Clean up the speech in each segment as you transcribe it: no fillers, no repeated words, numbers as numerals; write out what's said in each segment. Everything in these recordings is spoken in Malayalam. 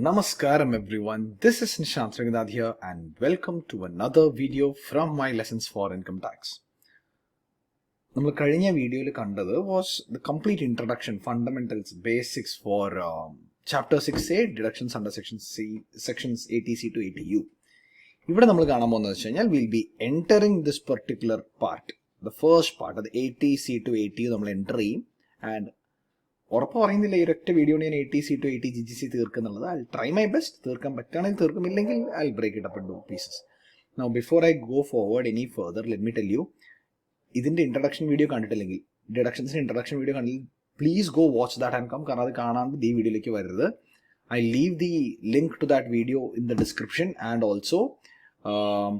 Namaskaram everyone, this is Nishanth Reghunath here and welcome to another video from my lessons for income tax. നമ്മൾ കഴിഞ്ഞ വീഡിയോയിൽ കണ്ടത് was the complete introduction, fundamentals, basics for chapter 6A, deductions under sections 80C to 80U. ഇവിടെ നമ്മൾ കാണാൻ പോകുന്നത് വെച്ച് കഴിഞ്ഞാൽ we'll be entering this particular part, the first part, അത് 80C to 80U നമ്മൾ എൻ്റർ ചെയ്യും. ആൻഡ് ഉറപ്പ് പറയുന്നില്ല ഈ ഒരൊറ്റ വീഡിയോ ഞാൻ 80C to 80GGC തീർക്കുന്നുള്ളത്. ഐ ട്രൈ മൈ ബെസ്റ്റ്, തീർക്കാൻ പറ്റുകയാണെങ്കിൽ തീർക്കും, ഇല്ലെങ്കിൽ I break it up into pieces. Now before I go forward any further, let me tell you, ഇതിൻ്റെ ഇൻട്രഡക്ഷൻ വീഡിയോ കണ്ടിട്ടില്ലെങ്കിൽ, ഡിഡക്ഷൻസിൻ്റെ ഇൻട്രഡക്ഷൻ വീഡിയോ കണ്ടില്ലെങ്കിൽ please go watch that and come. കാരണം അത് കാണാണ്ട് ഈ വീഡിയോയിലേക്ക് വരരുത്. I leave the link to that video in the description and also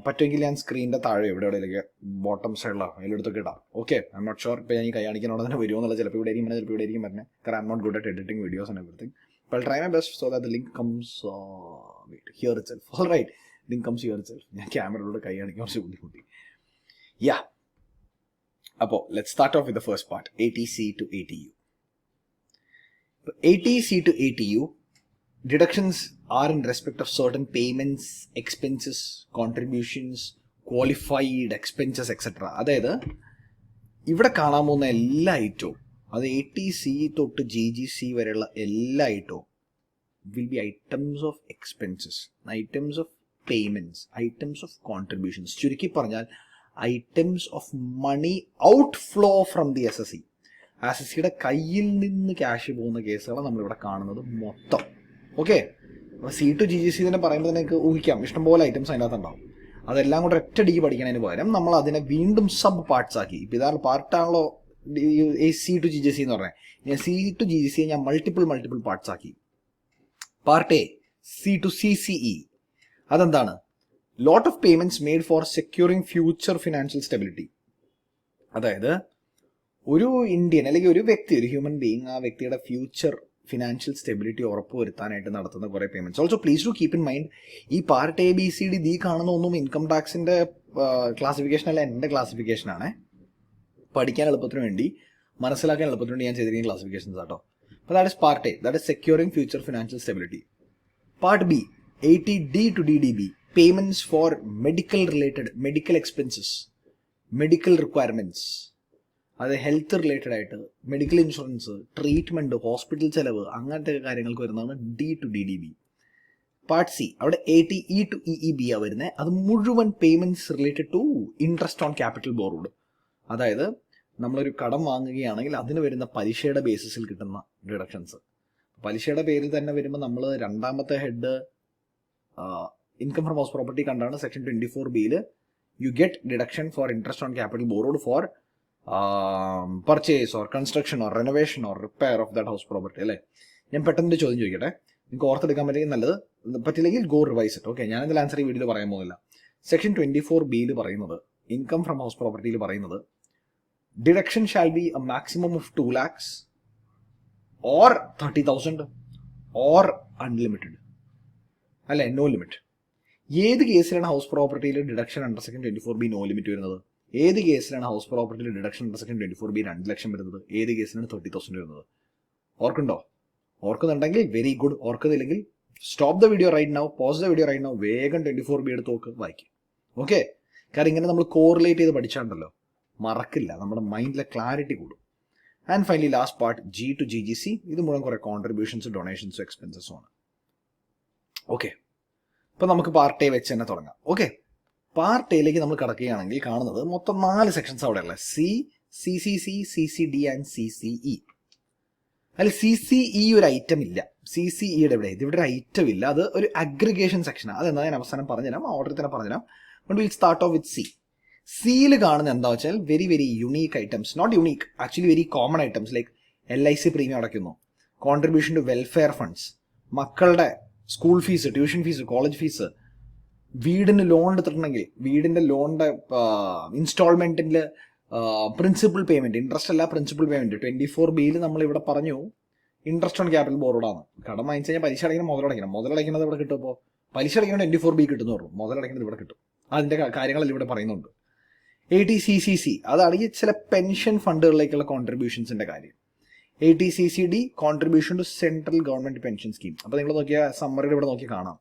പറ്റുമെങ്കിൽ ഞാൻ സ്ക്രീനിൻ്റെ താഴെ എവിടെയിലേക്ക് ബോട്ടം സൈഡിലാണ് അതിലെടുത്തൊക്കെ ഇടാം. Okay, I'm not sure ഇപ്പോൾ ഞാൻ ഈ കൈ കാണിക്കാനോട് തന്നെ വരുമോ എന്നുള്ള, ചിലപ്പോൾ ഇവിടെ ആയിരിക്കും, ചിലപ്പോൾ ഇവിടെ ആയിരിക്കും പറഞ്ഞത്. കാരണം I'm not good at editing videos and everything. But try my best so that the link comes here itself. All right, link comes here itself. ഞാൻ ക്യാമറയിലൂടെ കൈ കാണിക്കാൻ കുറച്ച് ബുദ്ധിമുട്ടി. യാ, അപ്പോൾ let's start off with the first part, 80C to 80U. 80C to 80U deductions are in respect of certain payments, expenses, contributions, qualified expenses, etc. അതായത് ഇവിടെ കാണാൻ പോകുന്ന എല്ലാ ഐറ്റവും, അത് 80C തൊട്ട് GGC വരെയുള്ള എല്ലാ ഐറ്റവും will be items of expenses, items of payments, items of contributions. ചുരുക്കി പറഞ്ഞാൽ items of money outflow from the SSC. SSCയുടെ കയ്യിൽ നിന്ന് ക്യാഷ് പോകുന്ന കേസുകളാണ് നമ്മളിവിടെ കാണുന്നത് മൊത്തം. ഓക്കെ, അപ്പോൾ C to GGC തന്നെ പറയുമ്പോൾ തന്നെ നിങ്ങൾക്ക് ഊഹിക്കാം ഇഷ്ടംപോലെ ഐറ്റംസ് അതിനകത്ത് ഉണ്ടാവും. അതെല്ലാം കൂടെ ഒറ്റയടിക്ക് പഠിക്കുന്നതിന് പകരം നമ്മൾ അതിനെ വീണ്ടും സബ് പാർട്സ് ആക്കി. ഇപ്പോൾ ഇതാണ് പാർട്ടാണല്ലോ C to GGC എന്ന് പറഞ്ഞത്. ഞാൻ C to GGC ഞാൻ മൾട്ടിപ്പിൾ പാർട്സ് ആക്കി. Part A, C to CCE, അതെന്താണ്? Lot of payments made for securing future financial stability. അതായത് ഒരു ഇന്ത്യൻ അല്ലെങ്കിൽ ഒരു വ്യക്തി, ഒരു ഹ്യൂമൻ ബീയിങ്, ആ വ്യക്തിയുടെ ഫ്യൂച്ചർ ഫിനാൻഷ്യൽ സ്റ്റെബിലിറ്റി ഉറപ്പുവരുത്താനായിട്ട് നടത്തുന്ന കുറേ payments. Also please to keep in mind, ഈ പാർട്ട് ABCD ഈ കാണുന്ന ഒന്നും ഇൻകം ടാക്സിന്റെ ക്ലാസിഫിക്കേഷൻ അല്ല, എൻ്റെ ക്ലാസിഫിക്കേഷനാണ്. പഠിക്കാൻ എളുപ്പത്തിന് വേണ്ടി, മനസ്സിലാക്കാൻ എളുപ്പത്തിന് വേണ്ടി ഞാൻ ചെയ്തിരിക്കുന്ന ക്ലാസിഫിക്കേഷൻസ് ആട്ടോ. അപ്പോൾ that is part A, that is securing future financial stability. Part B, 80D to DDB, payments for medical expenses, medical requirements. അത് ഹെൽത്ത് റിലേറ്റഡ് ആയിട്ട് മെഡിക്കൽ ഇൻഷുറൻസ്, ട്രീറ്റ്മെൻറ്റ്, ഹോസ്പിറ്റൽ ചെലവ്, അങ്ങനത്തെ കാര്യങ്ങൾക്ക് വരുന്നതാണ് D to DDB. Part C, അവിടെ 80E to EEB ആണ് വരുന്നത്. അത് മുഴുവൻ payments related to interest on capital borrowed. അതായത് നമ്മളൊരു കടം വാങ്ങുകയാണെങ്കിൽ അതിന് വരുന്ന പലിശയുടെ ബേസിസിൽ കിട്ടുന്ന ഡിഡക്ഷൻസ്. പലിശയുടെ പേരിൽ തന്നെ വരുമ്പോൾ നമ്മൾ രണ്ടാമത്തെ head income from house property കണ്ടാണ്. Section 24B you get deduction for interest on capital borrowed for purchase or construction or renovation or repair of that house property. അല്ലേ, ഞാൻ പെട്ടെന്ന് ചോദ്യം ചോദിക്കട്ടെ, നിങ്ങൾക്ക് ഓർത്തെടുക്കാൻ പറ്റുമെങ്കിൽ നല്ലത്, പറ്റില്ലെങ്കിൽ ഗോ റിവൈസ് ഇറ്റ്. ഓക്കെ, ഞാനെന്തായാലും ആൻസർ ഈ വീഡിയോയിൽ പറയാൻ പോകുന്നില്ല. സെക്ഷൻ 24B പറയുന്നത്, ഇൻകം ഫ്രം ഹൗസ് പ്രോപ്പർട്ടിയിൽ പറയുന്നത്, deduction shall be a maximum of 2 lakhs or 30,000 or unlimited. അല്ലെ, നോ ലിമിറ്റ്. ഏത് കേസിലാണ് ഹൗസ് പ്രോപ്പർട്ടിയിൽ deduction under section 24B no limit വരുന്നത്? ഏത് കേസിലാണ് ഹൗസ് പ്രോപ്പർട്ടിയിൽ deduction under section 24B 2 lakh വരുന്നത്? ഏത് കേസിലാണ് 30,000 വരുന്നത്? ഓർക്കുണ്ടോ? ഓർക്കുന്നുണ്ടെങ്കിൽ വെരി ഗുഡ്. ഓർക്കുന്നില്ലെങ്കിൽ stop the video right now, pause the video right now, വേഗം 24B എടുത്ത് നോക്ക്, വായിക്കും. ഓക്കെ, കാരണം ഇങ്ങനെ നമ്മൾ കോറിലേറ്റ് ചെയ്ത് പഠിച്ചാണ്ടല്ലോ മറക്കില്ല, നമ്മുടെ മൈൻഡിലെ ക്ലാരിറ്റി കൂടും. And finally last part, G to GGC, ഇത് മുഴുവൻ കുറേ കോൺട്രിബ്യൂഷൻസ്, ഡൊണേഷൻസും എക്സ്പെൻസസും ആണ്. ഓക്കെ, അപ്പോൾ നമുക്ക് പാർട്ട് A വെച്ച് തന്നെ തുടങ്ങാം. ഓക്കെ, പാർട്ട് Aയിലേക്ക് നമ്മൾ കിടക്കുകയാണെങ്കിൽ കാണുന്നത് മൊത്തം 4 സെക്ഷൻസ് അവിടെ ഉള്ളത്. C, CCC, CCD and CCE. അതിൽ CCE ഒരു ഐറ്റം ഇല്ല. CCEയുടെ ഇവിടെ ഒരു ഐറ്റം ഇല്ല. അത് ഒരു അഗ്രിഗേഷൻ സെക്ഷനാണ്. അതെന്താ ഞാൻ അവസാനം പറഞ്ഞുതരാം, ഓർഡറിൽ തന്നെ പറഞ്ഞുതരാം. But will start off with C. സിയിൽ കാണുന്ന എന്താ വെച്ചാൽ very unique items, not unique, actually very common items like LIC premium അടയ്ക്കുന്നു, കോൺട്രിബ്യൂഷൻ ടു വെൽഫെയർ ഫണ്ട്സ്, മക്കളുടെ school fees, tuition fees, college fees, വീടിന് ലോൺ എടുത്തിട്ടുണ്ടെങ്കിൽ വീടിന്റെ ലോണിന്റെ ഇൻസ്റ്റാൾമെന്റിന്റെ പ്രിൻസിപ്പൽ പേയ്മെന്റ്, ഇൻട്രസ്റ്റ് അല്ല പ്രിൻസിപ്പൽ പേയ്മെന്റ്. 24B നമ്മൾ ഇവിടെ പറഞ്ഞു ഇൻട്രസ്റ്റ് ഓൺ ക്യാപിറ്റൽ ബോറോഡാണ്. കടം വാങ്ങിച്ചു കഴിഞ്ഞാൽ പലിശ അടയ്ക്കണം, മുതലടയ്ക്കുന്നത് ഇവിടെ കിട്ടും. ഇപ്പോൾ പലിശ അടയ്ക്കണം 24B കിട്ടുന്നു പറഞ്ഞു, മുതലടയ്ക്കുന്നത് ഇവിടെ കിട്ടും. അതിന്റെ കാര്യങ്ങളെല്ലാം ഇവിടെ പറയുന്നുണ്ട്. 80C-80CCE അതാണ് ഈ ചില പെൻഷൻ ഫണ്ടുകളിലേക്കുള്ള കോൺട്രിബ്യൂഷൻസിന്റെ കാര്യം. 80C-80D contribution to central government pension scheme. അപ്പോൾ നിങ്ങൾ നോക്കിയാൽ സമ്മറിയുടെ ഇവിടെ നോക്കി കാണാം.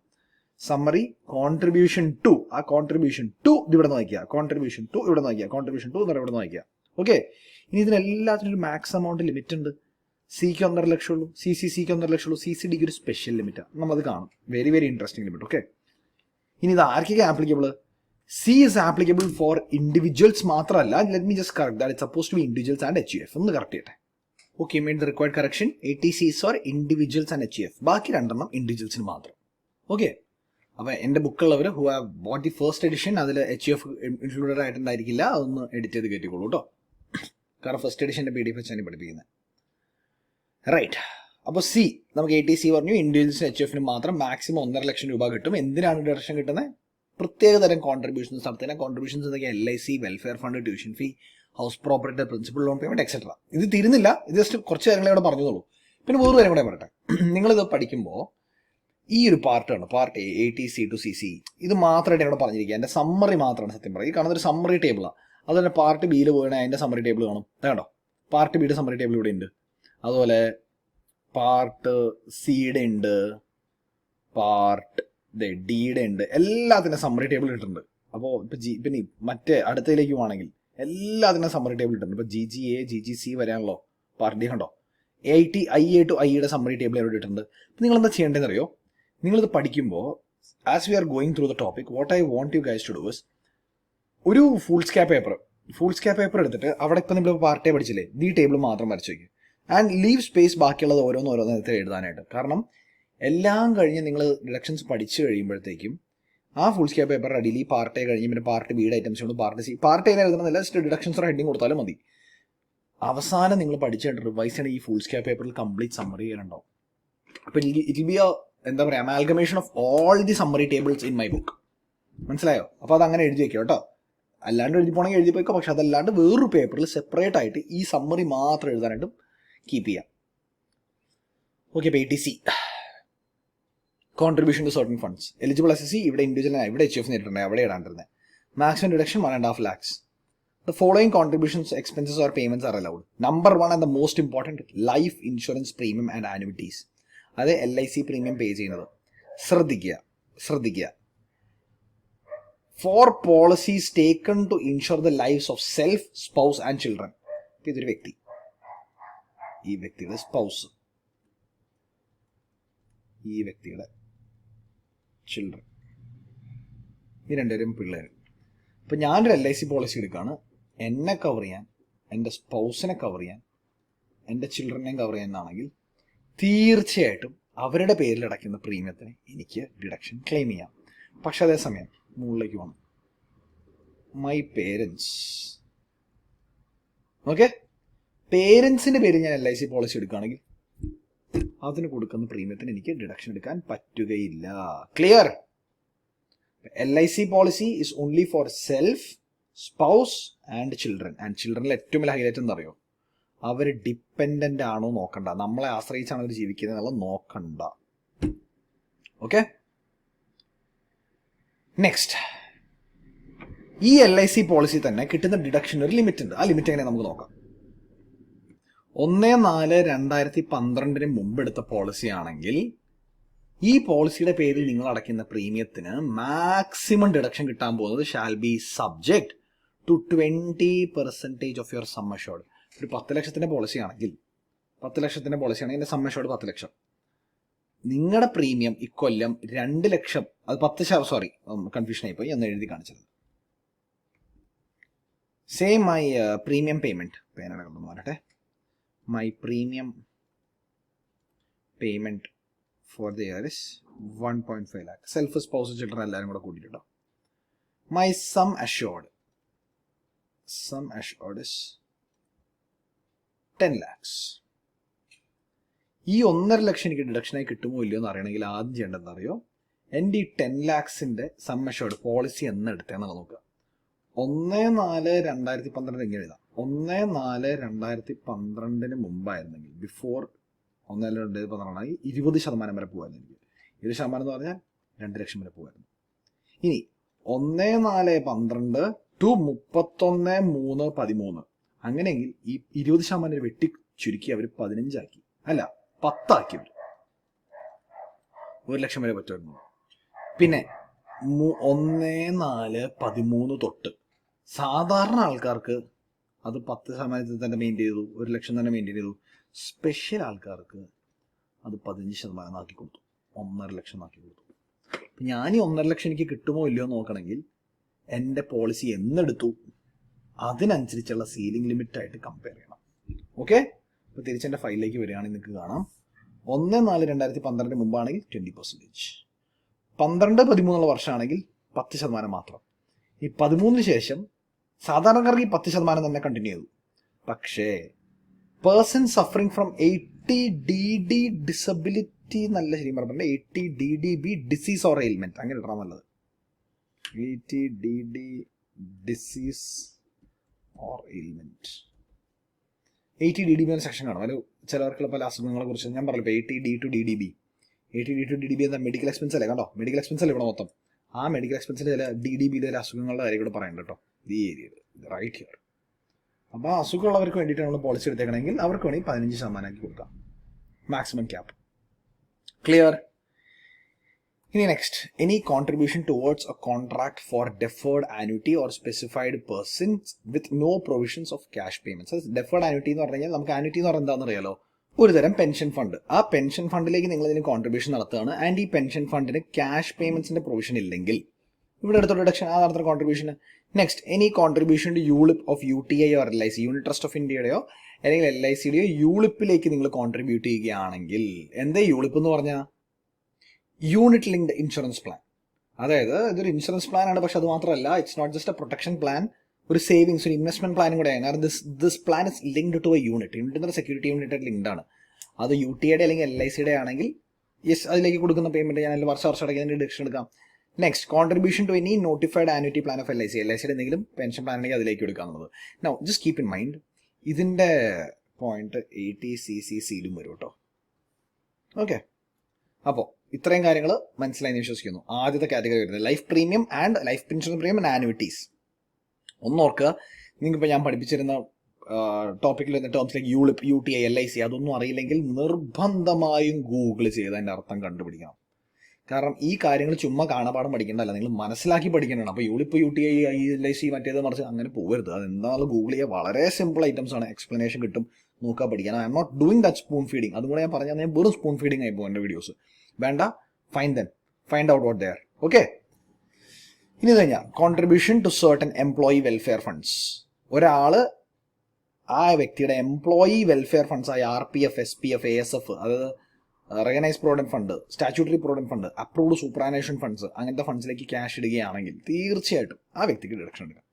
സമ്മറി കോൺട്രിബ്യൂഷൻ ടു, ആ കോൺട്രിബ്യൂഷൻ ടു ഇവിടെ നോക്കിയാൽ, കോൺട്രിബ്യൂഷൻ ടു ഇവിടെ നോക്കിയാൽ, കോൺട്രിബ്യൂഷൻ ടു ഇവിടെ നോക്കിയാൽ. ഓക്കെ, ഇനി ഇതിനെല്ലാത്തിനും ഒരു മാക്സ് എമൗണ്ട് ലിമിറ്റ് ഉണ്ട്. സിക്ക് 1.5 ലക്ഷം ഉള്ളൂ, സിക്ക് 1.5 ലക്ഷം ഉള്ളൂ, CCDക്ക് ഒരു സ്പെഷ്യൽ ലിമിറ്റാണ്. നമ്മളത് കാണും. Very very interesting limit. Okay, ഇനി ഇത് ആർക്കൊക്കെ applicable? C is applicable for individuals മാത്രമല്ല. Let me just correct that. It's suppose to be individuals and HUF. ഒന്ന് കറക്റ്റ് ചെയ്യട്ടെ. Okay, made the required correction. 80C is for individuals and HUF. ബാക്കി 2 ഇൻഡിവിജ്വൽസിന് മാത്രം. ഓക്കെ, അപ്പോൾ എൻ്റെ ബുക്കുള്ളവർ who have bought the first edition, അതിൽ HUF ഇൻക്ലൂഡഡ് ആയിട്ടുണ്ടായിരിക്കില്ല. അതൊന്ന് എഡിറ്റ് ചെയ്ത് കയറ്റിക്കോളൂ കേട്ടോ. കാരണം ഫസ്റ്റ് എഡിഷൻ്റെ PDF വെച്ചാണ് പഠിപ്പിക്കുന്നത്. റൈറ്റ്, അപ്പോൾ C നമുക്ക് 80C പറഞ്ഞു, ഇൻഡിവിജ്വൽസിന് HUFന് മാത്രം മാക്സിമം 1.5 ലക്ഷം രൂപ കിട്ടും. എന്തിനാണ് ഡിഡക്ഷൻ കിട്ടുന്നത്? പ്രത്യേക തരം കോൺട്രിബ്യൂഷൻസ് നടത്തുന്ന കോൺട്രിബ്യൂഷൻസ് എന്തൊക്കെ? LIC, welfare fund, tuition fee, house property, principal loan payment etcetera. ഇത് തീരുന്നില്ല, ഇത് ജസ്റ്റ് കുറച്ച് കാര്യങ്ങളെ ഇവിടെ പറഞ്ഞോളൂ. പിന്നെ വേറൊരു കാര്യം കൂടെ പറയട്ടെ. നിങ്ങളിത് പഠിക്കുമ്പോൾ ഈ ഒരു പാർട്ടാണ് part A, 80C to CCE. ഇത് മാത്രമായിട്ട് ഇവിടെ പറഞ്ഞിരിക്കുക. എൻ്റെ സമ്മറി മാത്രമാണ് സത്യം പറയുക. ഈ കാണുന്നൊരു സമ്മറി ടേബിളാണ്. അതുപോലെ പാർട്ട് ബിയിൽ പോയാൽ അതിൻ്റെ സമ്മറി ടേബിൾ കാണും. കേട്ടോ, പാർട്ട് ബിയുടെ സമ്മറി ടേബിൾ ഇവിടെ ഉണ്ട്. അതുപോലെ പാർട്ട് സിയുടെ ഉണ്ട്, പാർട്ട് ഡിയുടെ ഉണ്ട്. എല്ലാത്തിൻ്റെ സമ്മറി ടേബിൾ ഇട്ടിട്ടുണ്ട്. അപ്പോൾ ഇപ്പോൾ പിന്നെ മറ്റേ അടുത്തതിലേക്ക് പോകണമെങ്കിൽ എല്ലാത്തിൻ്റെ സമ്മറി ടേബിൾ ഇട്ടിട്ടുണ്ട്. ഇപ്പോൾ GGA, GGC വരാണല്ലോ പാർട്ട് ഡി. കണ്ടോ, 80IA to IEയുടെ സമ്മറി ടേബിൾ ഇവിടെ ഇട്ടിട്ടുണ്ട്. അപ്പോൾ നിങ്ങളെന്താ ചെയ്യേണ്ടതെന്ന് അറിയോ? നിങ്ങളിത് പഠിക്കുമ്പോൾ as we are going through the topic, what I want you guys to do is ഒരു ഫുൾ സ്കാപ്പ് പേപ്പർ എടുത്തിട്ട് അവിടെ ഇപ്പം നമ്മൾ പാർട്ടേ പഠിച്ചില്ലേ, ഈ ടേബിൾ മാത്രം വരച്ച് വയ്ക്കും. ആൻഡ് ലീവ് സ്പേസ് ബാക്കിയുള്ളത് ഓരോന്നോരോന്നേരത്തെ എഴുതാനായിട്ട്. കാരണം എല്ലാം കഴിഞ്ഞ് നിങ്ങൾ ഡിഡക്ഷൻസ് പഠിച്ചു കഴിയുമ്പോഴത്തേക്കും ആ ഫുൾ സ്കാപ്പ് പേപ്പറിൻ്റെ അടിയിൽ ഈ പാർട്ട് എ കഴിഞ്ഞ് പിന്നെ പാർട്ട് ബിയുടെ ഐറ്റംസ് കൊണ്ട് പാർട്ട് സി, പാർട്ട് എ എഴുതണമെന്നില്ല, ജസ്റ്റ് ഡിഡക്ഷൻസ് ഹെഡിങ് കൊടുത്താലും മതി. അവസാനം നിങ്ങൾ പഠിച്ചിട്ട് റിവൈസ് ചെയ്യണം. ഈ ഫുൾ സ്കാപ്പ് പേപ്പറിൽ കംപ്ലീറ്റ് സമ്മറി ചെയ്യാനുണ്ടാവും. അപ്പോൾ ഇറ്റ് വിൽ ബി എന്താ പറയുക, amalgamation of all the summary tables in my book. മനസ്സിലായോ? അപ്പോൾ അതങ്ങനെ എഴുതി വയ്ക്കുക കേട്ടോ. അല്ലാണ്ട് എഴുതി പോകണമെങ്കിൽ എഴുതി പോയിക്കോ. പക്ഷെ അതല്ലാണ്ട് വേറൊരു പേപ്പറിൽ സെപ്പറേറ്റ് ആയിട്ട് ഈ സമ്മറി മാത്രം എഴുതാനായിട്ടും കീപ്പ് ചെയ്യാം. ഓക്കെ, അപ്പോൾ 80C contribution to certain funds. Eligible SSC ഇവിടെ ഇൻഡിവിജ്വൽ, ഇവിടെ HUF നേരിട്ടുണ്ട്, അവിടെ ഇടാണ്ടിരുന്നത്. Maximum deduction 1.5 lakhs. The following contributions, expenses or payments are allowed. Number 1 and the most important, life insurance premium and annuities. അത് LIC പ്രീമിയം പേ ചെയ്യുന്നത്. ശ്രദ്ധിക്കുക. For policies taken to insure the lives of self, spouse and children. ഇതൊരു വ്യക്തി, ഈ വ്യക്തിയുടെ സ്പൗസ്, ഈ വ്യക്തിയുടെ ചിൽഡ്രൻ, ഈ രണ്ടുപേരും പിള്ളേർ. അപ്പം ഞാനൊരു LIC പോളിസി എടുക്കുകയാണ്. എന്നെ കവർ ചെയ്യാൻ, എൻ്റെ സ്പൗസിനെ കവർ ചെയ്യാൻ, എൻ്റെ ചിൽഡ്രനെയും കവർ ചെയ്യാനാണെങ്കിൽ തീർച്ചയായിട്ടും അവരുടെ പേരിൽ അടയ്ക്കുന്ന പ്രീമിയത്തിന് എനിക്ക് ഡിഡക്ഷൻ ക്ലെയിം ചെയ്യാം. പക്ഷെ അതേസമയം മുകളിലേക്ക് പോകണം, മൈ പേരൻസ്. ഓക്കെ, പേരൻസിൻ്റെ പേരിൽ ഞാൻ LIC പോളിസി എടുക്കുകയാണെങ്കിൽ അതിന് കൊടുക്കുന്ന പ്രീമിയത്തിന് എനിക്ക് ഡിഡക്ഷൻ എടുക്കാൻ പറ്റുകയില്ല. Clear? LIC policy is only for self, spouse and children. And ചിൽഡ്രനിൽ ഏറ്റവും വലിയ ഹൈലൈറ്റ് എന്താ അറിയോ? അവർ ഡിപ്പെൻഡൻ്റ് ആണോ നോക്കണ്ട, നമ്മളെ ആശ്രയിച്ചാണ് അവർ ജീവിക്കുന്നത് എന്നുള്ളത് നോക്കണ്ട. ഓക്കെ, നെക്സ്റ്റ്, ഈ LIC പോളിസി തന്നെ കിട്ടുന്ന ഡിഡക്ഷൻ ഒരു ലിമിറ്റ് ഉണ്ട്. ആ ലിമിറ്റ് എങ്ങനെ നമുക്ക് നോക്കാം. 1/4/2012 മുമ്പ് എടുത്ത പോളിസി ആണെങ്കിൽ ഈ പോളിസിയുടെ പേരിൽ നിങ്ങൾ അടയ്ക്കുന്ന പ്രീമിയത്തിന് മാക്സിമം ഡിഡക്ഷൻ കിട്ടാൻ പോകുന്നത് shall be subject to 20% of your sum assured. ഒരു 10 ലക്ഷത്തിൻ്റെ പോളിസി ആണെങ്കിൽ, 10 ലക്ഷത്തിൻ്റെ പോളിസി ആണെങ്കിൽ എൻ്റെ സം അഷ്യൂർഡ് 10 ലക്ഷം. നിങ്ങളുടെ പ്രീമിയം ഇക്കൊല്ലം 2 ലക്ഷം, അത് 10%, കൺഫ്യൂഷൻ ആയിപ്പോയി, എന്ന് എഴുതി കാണിച്ചത്. സെയിം മൈ പ്രീമിയം പേയ്മെൻറ്റ്, പേനടക്കൊന്ന് മാറട്ടെ. My premium payment for the year is 1.5 lakh. Self, spouse, children എല്ലാവരും കൂടെ കൂട്ടിയിട്ടോ. My sum assured is 10 lakhs. ഈ 1.5 ലക്ഷം എനിക്ക് ഡിഡക്ഷനായി കിട്ടുമോ ഇല്ലയോ എന്ന് അറിയണമെങ്കിൽ ആദ്യം ചെയ്യേണ്ടതെന്ന് അറിയോ? എൻ്റെ ഈ 10 lakhsൻ്റെ സം അഷ്യൂർഡ് പോളിസി എന്ന് എടുത്തേന്നാണ് നോക്കുക. 1/4/2012 എങ്ങനെ എഴുതാം? 1/4/2012 മുമ്പായിരുന്നെങ്കിൽ, ബിഫോർ 1/4/2012 20% വരെ പോകുമായിരുന്നു. എനിക്ക് 20% എന്ന് പറഞ്ഞാൽ 2 ലക്ഷം വരെ പോകുമായിരുന്നു. ഇനി 1/4/12 to 31/3/13, അങ്ങനെയെങ്കിൽ ഈ 20% വെട്ടി ചുരുക്കി അവർ 15 ആക്കി, അല്ല 10 ആക്കി. 1 ലക്ഷം വരെ പറ്റുമായിരുന്നു. പിന്നെ 1, 4, 13 തൊട്ട് സാധാരണ ആൾക്കാർക്ക് അത് 10% തന്നെ മെയിൻറ്റെയിൻ ചെയ്തു, 1 ലക്ഷം തന്നെ മെയിൻറ്റെയിൻ ചെയ്തു. സ്പെഷ്യൽ ആൾക്കാർക്ക് അത് 15% ആക്കി കൊടുത്തു, 1.5 ലക്ഷം ആക്കി കൊടുത്തു. ഞാൻ ഈ 1.5 ലക്ഷം എനിക്ക് കിട്ടുമോ ഇല്ലയോ നോക്കണമെങ്കിൽ എൻ്റെ പോളിസി എന്നെടുത്തു അതിനനുസരിച്ചുള്ള സീലിംഗ് ലിമിറ്റായിട്ട് കമ്പയർ ചെയ്യണം. ഓക്കെ, അപ്പോൾ തിരിച്ചെൻ്റെ ഫയലിലേക്ക് വരികയാണെങ്കിൽ നിങ്ങൾക്ക് കാണാം 1/4/2012 മുമ്പാണെങ്കിൽ 20%, 12-13 വർഷമാണെങ്കിൽ 10% മാത്രം. ഈ 13 ശേഷം സാധാരണക്കാർക്ക് ഈ 10% തന്നെ കണ്ടിന്യൂ ചെയ്തു. പക്ഷേ person suffering from 80DD disability എന്നല്ല ശരി പറഞ്ഞത്, 80DDB ഡിസീസ് ഓർ എയിൽമെന്റ്, അങ്ങനെ ഇടാൻ നല്ലത്. 80DD disease or ailment. 80DDB എന്ന സെക്ഷൻ കാണും. അതിൽ ചിലവർക്കുള്ള പല അസുഖങ്ങളെ കുറിച്ച് ഞാൻ പറഞ്ഞില്ല. 80D to DDB, 80D to DDB എന്താ മെഡിക്കൽ എക്സ്പെൻസ് അല്ലേ? കണ്ടോ, മെഡിക്കൽ എക്സ്പെൻസ് അല്ലേ ഇവിടെ മൊത്തം. ആ മെഡിക്കൽ എക്സ്പെൻസിൽ ചില DDBയിലെ ചില അസുഖങ്ങളുടെ കാര്യം കൂടെ പറയുന്നുണ്ട് കേട്ടോ, ഈ ഏരിയയിൽ റൈറ്റ് ഹിയർ. അപ്പോൾ ആ അസുഖമുള്ളവർക്ക് വേണ്ടിയിട്ട് നമ്മൾ പോളിസി എടുത്തേക്കണമെങ്കിൽ അവർക്ക് വേണമെങ്കിൽ 15% ആക്കി കൊടുക്കാം, മാക്സിമം ക്യാപ്പ്. ക്ലിയർ? ഇനി next, any contribution towards a contract for deferred annuity or specified persons with no provisions of cash payments. Deferred annuity എന്ന് പറഞ്ഞു കഴിഞ്ഞാൽ നമുക്ക് ആനുറ്റി എന്ന് പറഞ്ഞാൽ എന്താണെന്ന് അറിയാലോ, ഒരു തരം പെൻഷൻ ഫണ്ട്. ആ പെൻഷൻ ഫണ്ടിലേക്ക് നിങ്ങൾ ഇതിന് കോൺട്രിബ്യൂഷൻ നടത്തുകയാണ്. ആൻഡ് ഈ പെൻഷൻ ഫണ്ടിന് ക്യാഷ് പേയ്മെന്റ്സിന്റെ പ്രൊവിഷൻ ഇല്ലെങ്കിൽ ഇവിടെ എടുത്ത ഡിഡക്ഷൻ ആ നടത്തുന്ന contribution. Next, any contribution to ULIP of UTI or LIC, unit trust of ഇന്ത്യയുടെയോ അല്ലെങ്കിൽ LICയുടെയോ യൂളിപ്പിലേക്ക് നിങ്ങൾ കോൺട്രിബ്യൂട്ട് ചെയ്യുകയാണെങ്കിൽ, എന്താ യൂളിപ്പ് എന്ന് പറഞ്ഞാൽ യൂണിറ്റ് ലിങ്ക്ഡ് ഇൻഷുറൻസ് പ്ലാൻ. അതായത് ഇതൊരു ഇൻഷുറൻസ് പ്ലാൻ ആണ്, പക്ഷെ അത് മാത്രമല്ല, it's not just a protection plan, ഒരു സേവിങ്സ്, ഒരു ഇൻവെസ്റ്റ്മെന്റ് പ്ലാനും കൂടെയാണ്. കാരണം this plan is linked to a unit. Unit security unit linked ആണ്. അത് UTIയുടെ അല്ലെങ്കിൽ LICയുടെ ആണെങ്കിൽ യെസ്, അതിലേക്ക് കൊടുക്കുന്ന പേയ്മെന്റ് ഞാൻ വർഷം അടയ്ക്കുന്നതിന് ഡിഡക്ഷൻ എടുക്കാം. Next, contribution to any notified annuity plan of LICയുടെ എന്തെങ്കിലും പെൻഷൻ പ്ലാൻ ഉണ്ടെങ്കിൽ അതിലേക്ക് എടുക്കാവുന്നത്. Now just keep in mind, ഇതിന്റെ പോയിന്റ് 80C-80C-ലും വരും കേട്ടോ. ഓക്കെ, അപ്പോൾ ഇത്രയും കാര്യങ്ങൾ മനസ്സിലായി വിശ്വസിക്കുന്നു. ആദ്യത്തെ കാറ്റഗറി വരുന്നത് life premium and life insurance premium and annuities. ഒന്നോർക്കുക, നിങ്ങൾക്കിപ്പോൾ ഞാൻ പഠിപ്പിച്ചിരുന്ന ടോപ്പിക്കിൽ വരുന്ന ടേംസിലേക്ക് യൂളിപ്പ്, UTI, LIC അതൊന്നും അറിയില്ലെങ്കിൽ നിർബന്ധമായും ഗൂഗിൾ ചെയ്ത് അതിൻ്റെ അർത്ഥം കണ്ടുപിടിക്കണം. കാരണം ഈ കാര്യങ്ങൾ ചുമ്മാ കാണാപാഠം പഠിക്കേണ്ടതല്ല, നിങ്ങൾ മനസ്സിലാക്കി പഠിക്കേണ്ടതാണ്. അപ്പോൾ യൂളിപ്പ്, UTI, LIC മറ്റേത് മറിച്ച് അങ്ങനെ പോകരുത്. അതെന്താണെന്ന് ഗൂഗിൾ ചെയ്യുക. വളരെ സിമ്പിൾ ഐറ്റംസ് ആണ്, എക്സ്പ്ലനേഷൻ കിട്ടും, നോക്കാൻ പഠിക്കണം. I'm not doing that spoon feeding. അതും കൂടെ ഞാൻ പറഞ്ഞാൽ ഞാൻ വെറും സ്പൂൺ ഫീഡിങ് ആയി പോകും എൻ്റെ വീഡിയോസ്. വേണ്ട, find out what there. Okay, ഇനി കഴിഞ്ഞാൽ contribution to certain employee welfare funds. ഒരാള് ആ വ്യക്തിയുടെ എംപ്ലോയി വെൽഫെയർ ഫണ്ട്സ് ആയ RPF, SPF, ASF, അതായത് recognise provident fund, statutory provident fund, approved superannuation funds, അങ്ങനത്തെ ഫണ്ട്സിലേക്ക് ക്യാഷ് ഇടുകയാണെങ്കിൽ തീർച്ചയായിട്ടും ആ വ്യക്തിക്ക് ഡിഡക്ഷൻ എടുക്കാം.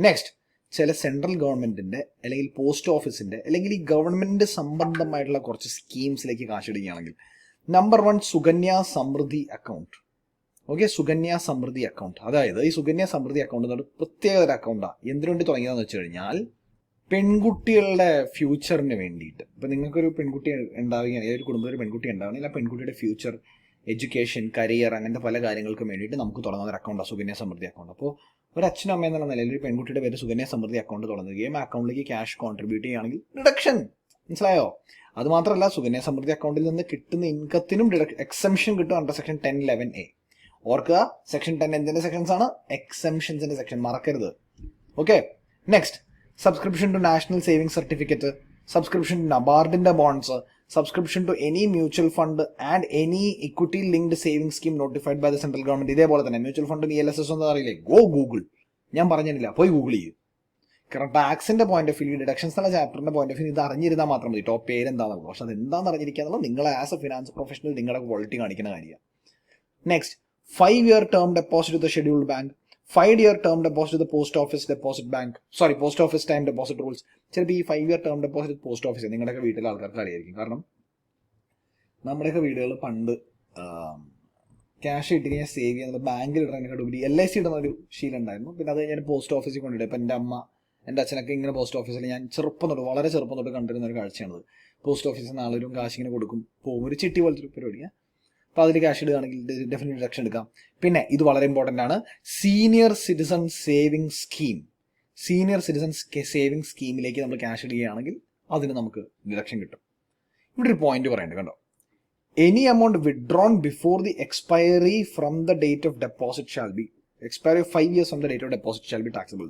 നെക്സ്റ്റ്, ചില സെൻട്രൽ ഗവൺമെന്റിന്റെ അല്ലെങ്കിൽ പോസ്റ്റ് ഓഫീസിന്റെ അല്ലെങ്കിൽ ഈ ഗവൺമെന്റ് സംബന്ധമായിട്ടുള്ള കുറച്ച് സ്കീംസിലേക്ക് കാശ് ഇടുകയാണെങ്കിൽ, number 1 Sukanya Samriddhi account. Okay, Sukanya Samriddhi account. അതായത് ഈ സുകന്യ സമൃദ്ധി അക്കൗണ്ട് എന്നൊരു പ്രത്യേക തരം അക്കൗണ്ടാണ്. എന്തിനുവേണ്ടി തുടങ്ങിയതെന്ന് വെച്ച് കഴിഞ്ഞാൽ പെൺകുട്ടികളുടെ ഫ്യൂച്ചറിന് വേണ്ടിയിട്ട്. ഇപ്പം നിങ്ങൾക്കൊരു പെൺകുട്ടി ഉണ്ടാവുകയാണ്, ഏതൊരു കുടുംബത്തിൽ ഒരു പെൺകുട്ടി ഉണ്ടാവുകയാണെങ്കിൽ ആ പെൺകുട്ടിയുടെ ഫ്യൂച്ചർ, എഡ്യൂക്കേഷൻ, കരിയർ, അങ്ങനത്തെ പല കാര്യങ്ങൾക്കും വേണ്ടിയിട്ട് നമുക്ക് തുടങ്ങുന്ന ഒരു അക്കൗണ്ടാണ് സുകന്യ സമൃദ്ധി അക്കൗണ്ട്. അപ്പോൾ ഒരു അച്ഛനും അമ്മ എന്നുള്ള നിലയിൽ ഒരു പെൺകുട്ടിയുടെ പേര് സുകന്യ സമൃദ്ധി അക്കൗണ്ട് തുടങ്ങുകയും ആ അക്കൗണ്ടിലേക്ക് ക്യാഷ് കോൺട്രിബ്യൂട്ട് ചെയ്യുകയാണെങ്കിൽ ഡിഡക്ഷൻ. മനസ്സിലായോ? അതുമാത്രമല്ല, സുകന്യ സമൃദ്ധി അക്കൗണ്ടിൽ നിന്ന് കിട്ടുന്ന ഇൻകത്തിനും എക്സംഷൻ കിട്ടും അണ്ടർ സെക്ഷൻ 10(11)(a). ഓർക്കുക, സെക്ഷൻ 10 എന്തിന്റെ സെക്ഷൻസ് ആണ്? എക്സംഷൻസിന്റെ സെക്ഷൻ, മറക്കരുത്. Okay, next, subscription to national saving certificate, subscription to നബാർഡിന്റെ bonds, subscription to any mutual fund and any equity linked saving scheme notified by the central government. ഇതേപോലെ തന്നെ മ്യൂച്വൽ ഫണ്ട് ELSS ഒന്നും അറിയില്ലേ? Go Google. ഞാൻ പറഞ്ഞില്ല, പോയി ഗൂഗിൾ ചെയ്യും. കാരണം ടാക്സിന്റെ പോയിന്റ് ഓഫ് വ്യൂ, ഡിഡക്ഷൻസ് എന്നുള്ള ചാപ്റ്ററിന്റെ പോയിന്റ് ഓഫ് വ്യൂ ഇത് അറിഞ്ഞിരുന്നാൽ മാത്രം മതി. ടോപ്പ് പേര് എന്താണെന്നുള്ളത്. പക്ഷെ അത് എന്താണെന്ന് അറിഞ്ഞിരിക്കുക എന്നുള്ളത് നിങ്ങളെ ആസ് എ ഫിനാൻസ് പ്രൊഫഷണൽ നിങ്ങളുടെ ക്വാളിറ്റി കാണിക്കുന്ന കാര്യമാണ്. Next, 5-year term deposit with the scheduled bank, 5-year term deposit with the post office deposit bank, post office time deposit rules. ചിലപ്പോൾ ഈ 5-year term deposit post office നിങ്ങളുടെയൊക്കെ വീട്ടിലെ ആൾക്കാർക്ക് അറിയായിരിക്കും. കാരണം നമ്മുടെയൊക്കെ വീടുകൾ പണ്ട് ക്യാഷ് ഇട്ട് കഴിഞ്ഞാൽ സേവ് ചെയ്യുന്നത് ബാങ്കിൽ ഇടുന്നതിനെക്കാട്ട് ഉപരി LIC ഇടുന്ന ഒരു ശീലം ഉണ്ടായിരുന്നു. പിന്നെ അത് കഴിഞ്ഞാൽ പോസ്റ്റ് ഓഫീസിൽ കൊണ്ടിടും. ഇപ്പം എൻ്റെ അമ്മ, എൻ്റെ അച്ഛനൊക്കെ ഇങ്ങനെ പോസ്റ്റ് ഓഫീസിൽ ഞാൻ വളരെ ചെറുപ്പം തൊട്ട് കണ്ടിരുന്ന ഒരു കാഴ്ചയാണത്. പോസ്റ്റ് ഓഫീസിൽ നിന്ന് ആളൊരു കാശ് ഇങ്ങനെ കൊടുക്കും, പോകും, ഒരു ചിട്ടി പോലത്തെ ഒരു പരിപാടിയാണ്. അപ്പോൾ അതിൽ ക്യാഷ് ഇടുകയാണെങ്കിൽ ഡെഫിനറ്റ് ഡിഡക്ഷൻ എടുക്കാം. പിന്നെ ഇത് വളരെ ഇമ്പോർട്ടൻ്റ് ആണ്, senior citizen saving scheme. Senior citizen saving സ്കീമിലേക്ക് നമ്മൾ ക്യാഷ് ഇടുകയാണെങ്കിൽ അതിന് നമുക്ക് ഡിഡക്ഷൻ കിട്ടും. ഇവിടെ ഒരു പോയിന്റ് പറയണ്ട കണ്ടോ, any amount withdrawn before the expiry from the date of deposit shall be, expiry of 5 years from the date of deposit shall be taxable.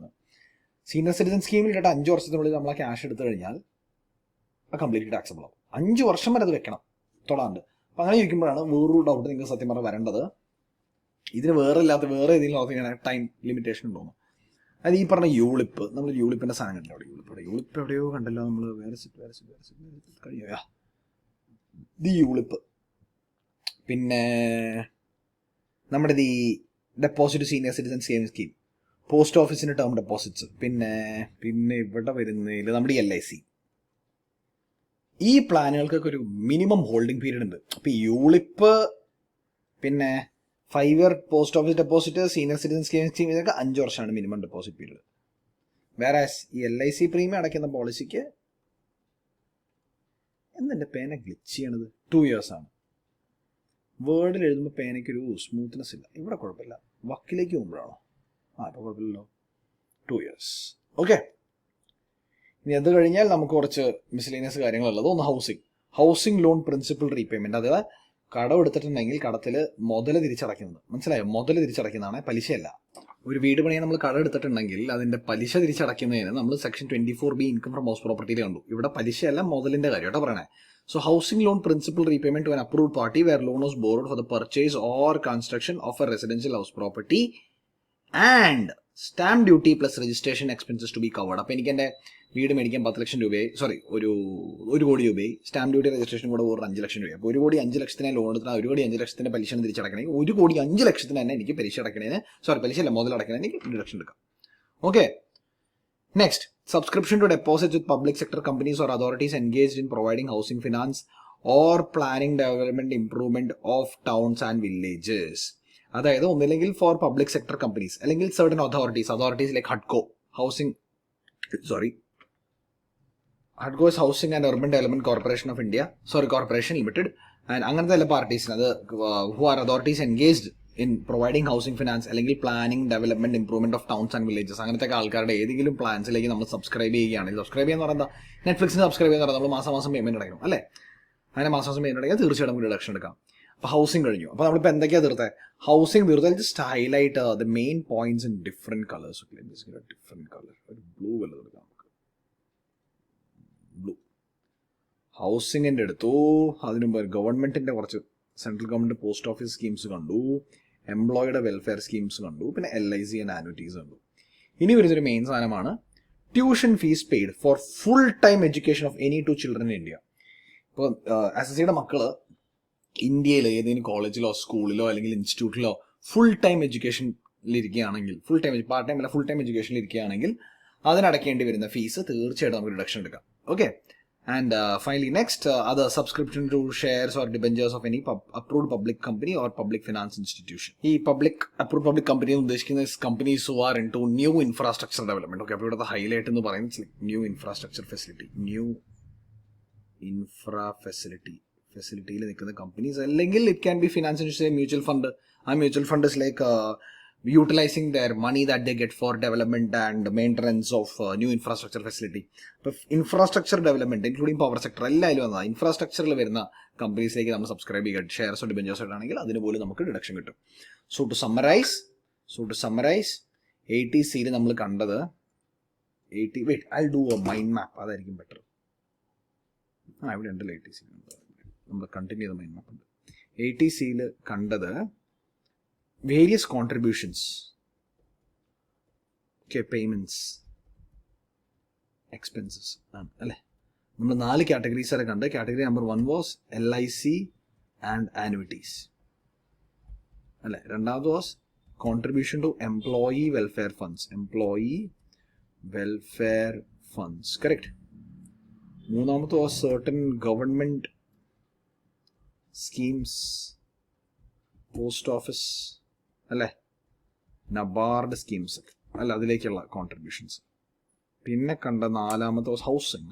Senior citizen സ്കീമിൽ 5 വർഷത്തിനുള്ളിൽ നമ്മൾ ആ ക്യാഷ് എടുത്തു കഴിഞ്ഞാൽ അത് കംപ്ലീറ്റ്ലി ടാക്സബിൾ ആവും. 5 വർഷം വരെ അത് വെക്കണം തൊടാണ്ട്. അപ്പം അങ്ങനെ ഇരിക്കുമ്പോഴാണ് വേറൊരു ഡൗട്ട് നിങ്ങൾക്ക് സത്യം പറഞ്ഞാൽ വരേണ്ടത്, ഇതിന് വേറെ ഏതെങ്കിലും ടൈം ലിമിറ്റേഷൻ ഉണ്ടോ. അത് ഈ പറഞ്ഞ യൂളിപ്പ്, നമ്മൾ യൂളിപ്പിന്റെ സാധനം കണ്ടല്ലോ, യൂളിപ്പ് എവിടെയോ കണ്ടല്ലോ നമ്മൾ, കഴിയോ ദി യൂളിപ്പ്. പിന്നെ നമ്മുടെ ഈ deposit senior citizen saving scheme, post ഓഫീസിന് ടേം ഡെപ്പോസിറ്റ്സ്, പിന്നെ ഇവിടെ വരുന്നതിൽ നമ്മുടെ LIC, ഈ പ്ലാനുകൾക്കൊക്കെ ഒരു മിനിമം ഹോൾഡിംഗ് പീരീഡ് ഉണ്ട്. അപ്പോൾ ഈ യൂളിപ്പ്, പിന്നെ 5 year post office deposit, senior citizen scheme ഇതൊക്കെ 5 വർഷമാണ് മിനിമം ഡെപ്പോസിറ്റ് പീരീഡ്. വേറെ ഈ LIC പ്രീമിയം അടയ്ക്കുന്ന പോളിസിക്ക് എന്തെൻ്റെ പേന ഗ്ലിച്ച് ചെയ്യണത് 2 years ആണ്. വേർഡിൽ എഴുതുമ്പോൾ പേനയ്ക്കൊരു സ്മൂത്ത്നെസ് ഇല്ല. ഇവിടെ കുഴപ്പമില്ല, വക്കിലേക്ക് പോകുമ്പോഴാണോ? ഇപ്പോൾ കുഴപ്പമില്ലല്ലോ. 2 years. ഓക്കെ, ഇനി അത് കഴിഞ്ഞാൽ നമുക്ക് കുറച്ച് മിസ്ലേനിയസ് കാര്യങ്ങളുള്ളത്. ഒന്ന് ഹൗസിംഗ് ലോൺ പ്രിൻസിപ്പൽ റീപേയ്മെന്റ്. അതായത് കടം എടുത്തിട്ടുണ്ടെങ്കിൽ കടത്തിൽ മുതൽ തിരിച്ചടയ്ക്കുന്നത്. മനസ്സിലായോ? മുതൽ തിരിച്ചടയ്ക്കുന്നതാണ്, പലിശയല്ല. ഒരു വീട് പണിയാൻ നമ്മൾ കടം എടുത്തിട്ടുണ്ടെങ്കിൽ അതിന്റെ പലിശ തിരിച്ചടയ്ക്കുന്നതിന് നമ്മൾ section 24B income from house പ്രോപ്പർട്ടിയിൽ കണ്ടു. ഇവിടെ പലിശയല്ല, മുതലിന്റെ കാര്യം കേട്ടോ പറയണേ. So housing loan principal repayment to an approved party where loan was borrowed for the purchase or construction of a residential house property and stamp duty plus registration expenses to be covered. അപ്പോൾ എനിക്ക് എൻ്റെ വീട് മേടിക്കാൻ 10 ലക്ഷം രൂപയായി, ഒരു കോടി രൂപയായി, സ്റ്റാമ്പ് ഡ്യൂട്ടി രജിസ്ട്രേഷൻ കൂടെ ഒരു 5 ലക്ഷം രൂപയായി. അപ്പോൾ 1 കോടി 5 ലക്ഷത്തിന് ലോൺ എടുത്താൽ 1 കോടി 5 ലക്ഷത്തിൻ്റെ പലിശ തിരിച്ചടക്കണമെങ്കിൽ 1 കോടി 5 ലക്ഷത്തിന് തന്നെ എനിക്ക് പലിശ അടക്കണേന്, പലിശയല്ല മുതലടക്കണേന് എനിക്ക് ഡിഡക്ഷൻ എടുക്കാം. Okay, next, subscription to deposits with public sector companies or authorities engaged in providing housing finance or planning development improvement of towns and villages. അതായത് ഒന്നില്ലെങ്കിൽ ഫോർ പബ്ലിക് സെക്ടർ കമ്പനീസ്, അല്ലെങ്കിൽ certain authorities like HUDCO is Housing and Urban Development Corporation of India, Corporation Limited, and അങ്ങനത്തെ എല്ലാ പാർട്ടീസിന്, അത് who are authorities engaged in providing housing finance അല്ലെങ്കിൽ planning development improvement of towns and villages, അങ്ങനത്തെ ആൾക്കാരുടെ ഏതെങ്കിലും പ്ലാൻസിലേക്ക് നമ്മൾ സബ്സ്ക്രൈബ് ചെയ്യുകയാണെങ്കിൽ, സബ്സ്ക്രൈബ് ചെയ്യുന്ന പറയുന്നത് നെറ്റ്ഫ്ലിക്സിന് സബ്സ്ക്രൈബ് ചെയ്യുന്ന പറയുന്നത് നമ്മൾ മാസം പേയ്മെന്റ് അടയ്ക്കണം അല്ലേ? അങ്ങനെ മാസം പേയ്മെന്റ് അടയ്ക്കാൻ തീർച്ചയായിട്ടും നമുക്ക് ഡിഡക്ഷൻ എടുക്കാം. അപ്പോൾ ഹൗസിംഗ് കഴിഞ്ഞു. അപ്പോൾ നമ്മളിപ്പോൾ എന്തൊക്കെയാണ് തീർത്തത്? ഹൗസിംഗ് തീർത്താൽ just highlight the main points in different colours. Different colour, ഒരു ബ്ലൂ കളർ എടുക്കാം നമുക്ക്. ബ്ലൂ ഹൗസിംഗിന്റെ എടുത്തു. അതിനു മുമ്പ് ഗവൺമെന്റിന്റെ കുറച്ച് central government post office schemes കണ്ടു, എംപ്ലോയിയുടെ വെൽഫെയർ സ്കീംസ് കണ്ടു, പിന്നെ LIC ആൻഡ് ആനുവിറ്റീസ് കണ്ടു. ഇനി വരുന്നൊരു മെയിൻ സാധനമാണ് tuition fees paid for full time education of any 2 children in India. ഇപ്പോൾ SSCയുടെ മക്കള് ഇന്ത്യയിൽ ഏതെങ്കിലും കോളേജിലോ സ്കൂളിലോ അല്ലെങ്കിൽ ഇൻസ്റ്റിറ്റ്യൂട്ടിലോ ഫുൾ ടൈം എഡ്യൂക്കേഷനിലിരിക്കുകയാണെങ്കിൽ, പാർട്ട് ടൈം അല്ല ഫുൾ ടൈം എഡ്യൂക്കേഷനിലിരിക്കുകയാണെങ്കിൽ അതിനടക്കേണ്ടി വരുന്ന ഫീസ് തീർച്ചയായിട്ടും നമുക്ക് ഡിഡക്ഷൻ എടുക്കാം. Okay, and finally next, other subscription to shares or debentures of any approved public company or public finance institution. ഈ approved public company എന്ന് ഉദ്ദേശിക്കുന്ന companies who are into new infrastructure development. Okay, അപ്പോൾ ഇവിടുത്തെ ഹൈലൈറ്റ് എന്ന് പറയുന്നത് ന്യൂ ഇൻഫ്രാസ്ട്രക്ചർ ഫെസിലിറ്റിയിൽ നിൽക്കുന്ന കമ്പനീസ്, അല്ലെങ്കിൽ it can be finance institution, mutual fund. ആ mutual fund is like utilizing their money that they get for development and maintenance of new infrastructure facility. ഇപ്പോൾ infrastructure development including power sector എല്ലാവരും വന്നാൽ ഇൻഫ്രാസ്ട്രക്ചറിൽ വരുന്ന കമ്പനീസിലേക്ക് നമ്മൾ സബ്സ്ക്രൈബ് ചെയ്യുക, ഷെയർസോ ഡിബെഞ്ചേഴ്സോ ആണെങ്കിൽ അതിന് പോലും നമുക്ക് ഡിഡക്ഷൻ കിട്ടും. സോ ടു സമ്മറൈസ് 80Cയിൽ നമ്മൾ കണ്ടത് I'll do a mind map, അതായിരിക്കും ബെറ്റർ. ഇവിടെ ഉണ്ടല്ലോ 80C, നമ്മൾ കണ്ടിന്യൂ ചെയ്ത മൈൻഡ് മാപ്പ് ഉണ്ട്. 80Cയിൽ കണ്ടത് various contributions, payments, expenses അല്ലേ. നമ്മൾ 4 categories ആണ് കണ്ടത്. Category number 1 was LIC and annuities അല്ലേ. രണ്ടാമത് was contribution to employee welfare funds, correct. മൂന്നാമത്തെ was certain government schemes, post office അല്ലേ, നബാർഡ് സ്കീംസ് അല്ല, അതിലേക്കുള്ള കോൺട്രിബ്യൂഷൻസ്. പിന്നെ കണ്ട 4ാമത്തെ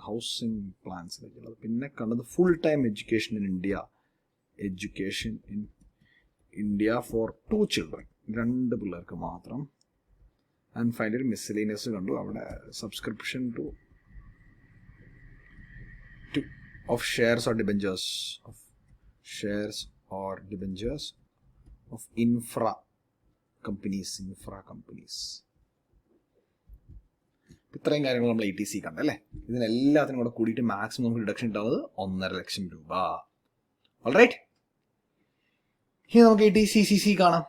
ഹൗസിംഗ് പ്ലാൻസിലേക്കുള്ളത്. പിന്നെ കണ്ടത് full time education in India for 2 children, 2 പിള്ളേർക്ക് മാത്രം. ആൻഡ് ഫൈനലി മിസ്സലേനിയസ് കണ്ടു. അവിടെ subscription to of shares or debentures of infra companies. ഇത്രയും കാര്യങ്ങൾ നമ്മൾ 80C കണ്ടല്ലേ. ഇതിനെല്ലാത്തിനും കൂടെ കൂടിയിട്ട് മാക്സിമം നമുക്ക് ഡിഡക്ഷൻ ഉണ്ടാവുന്നത് 1.5 ലക്ഷം രൂപ. ഓൾറൈറ്റ്, ഇനി നമുക്ക് 80C-CC കാണാം.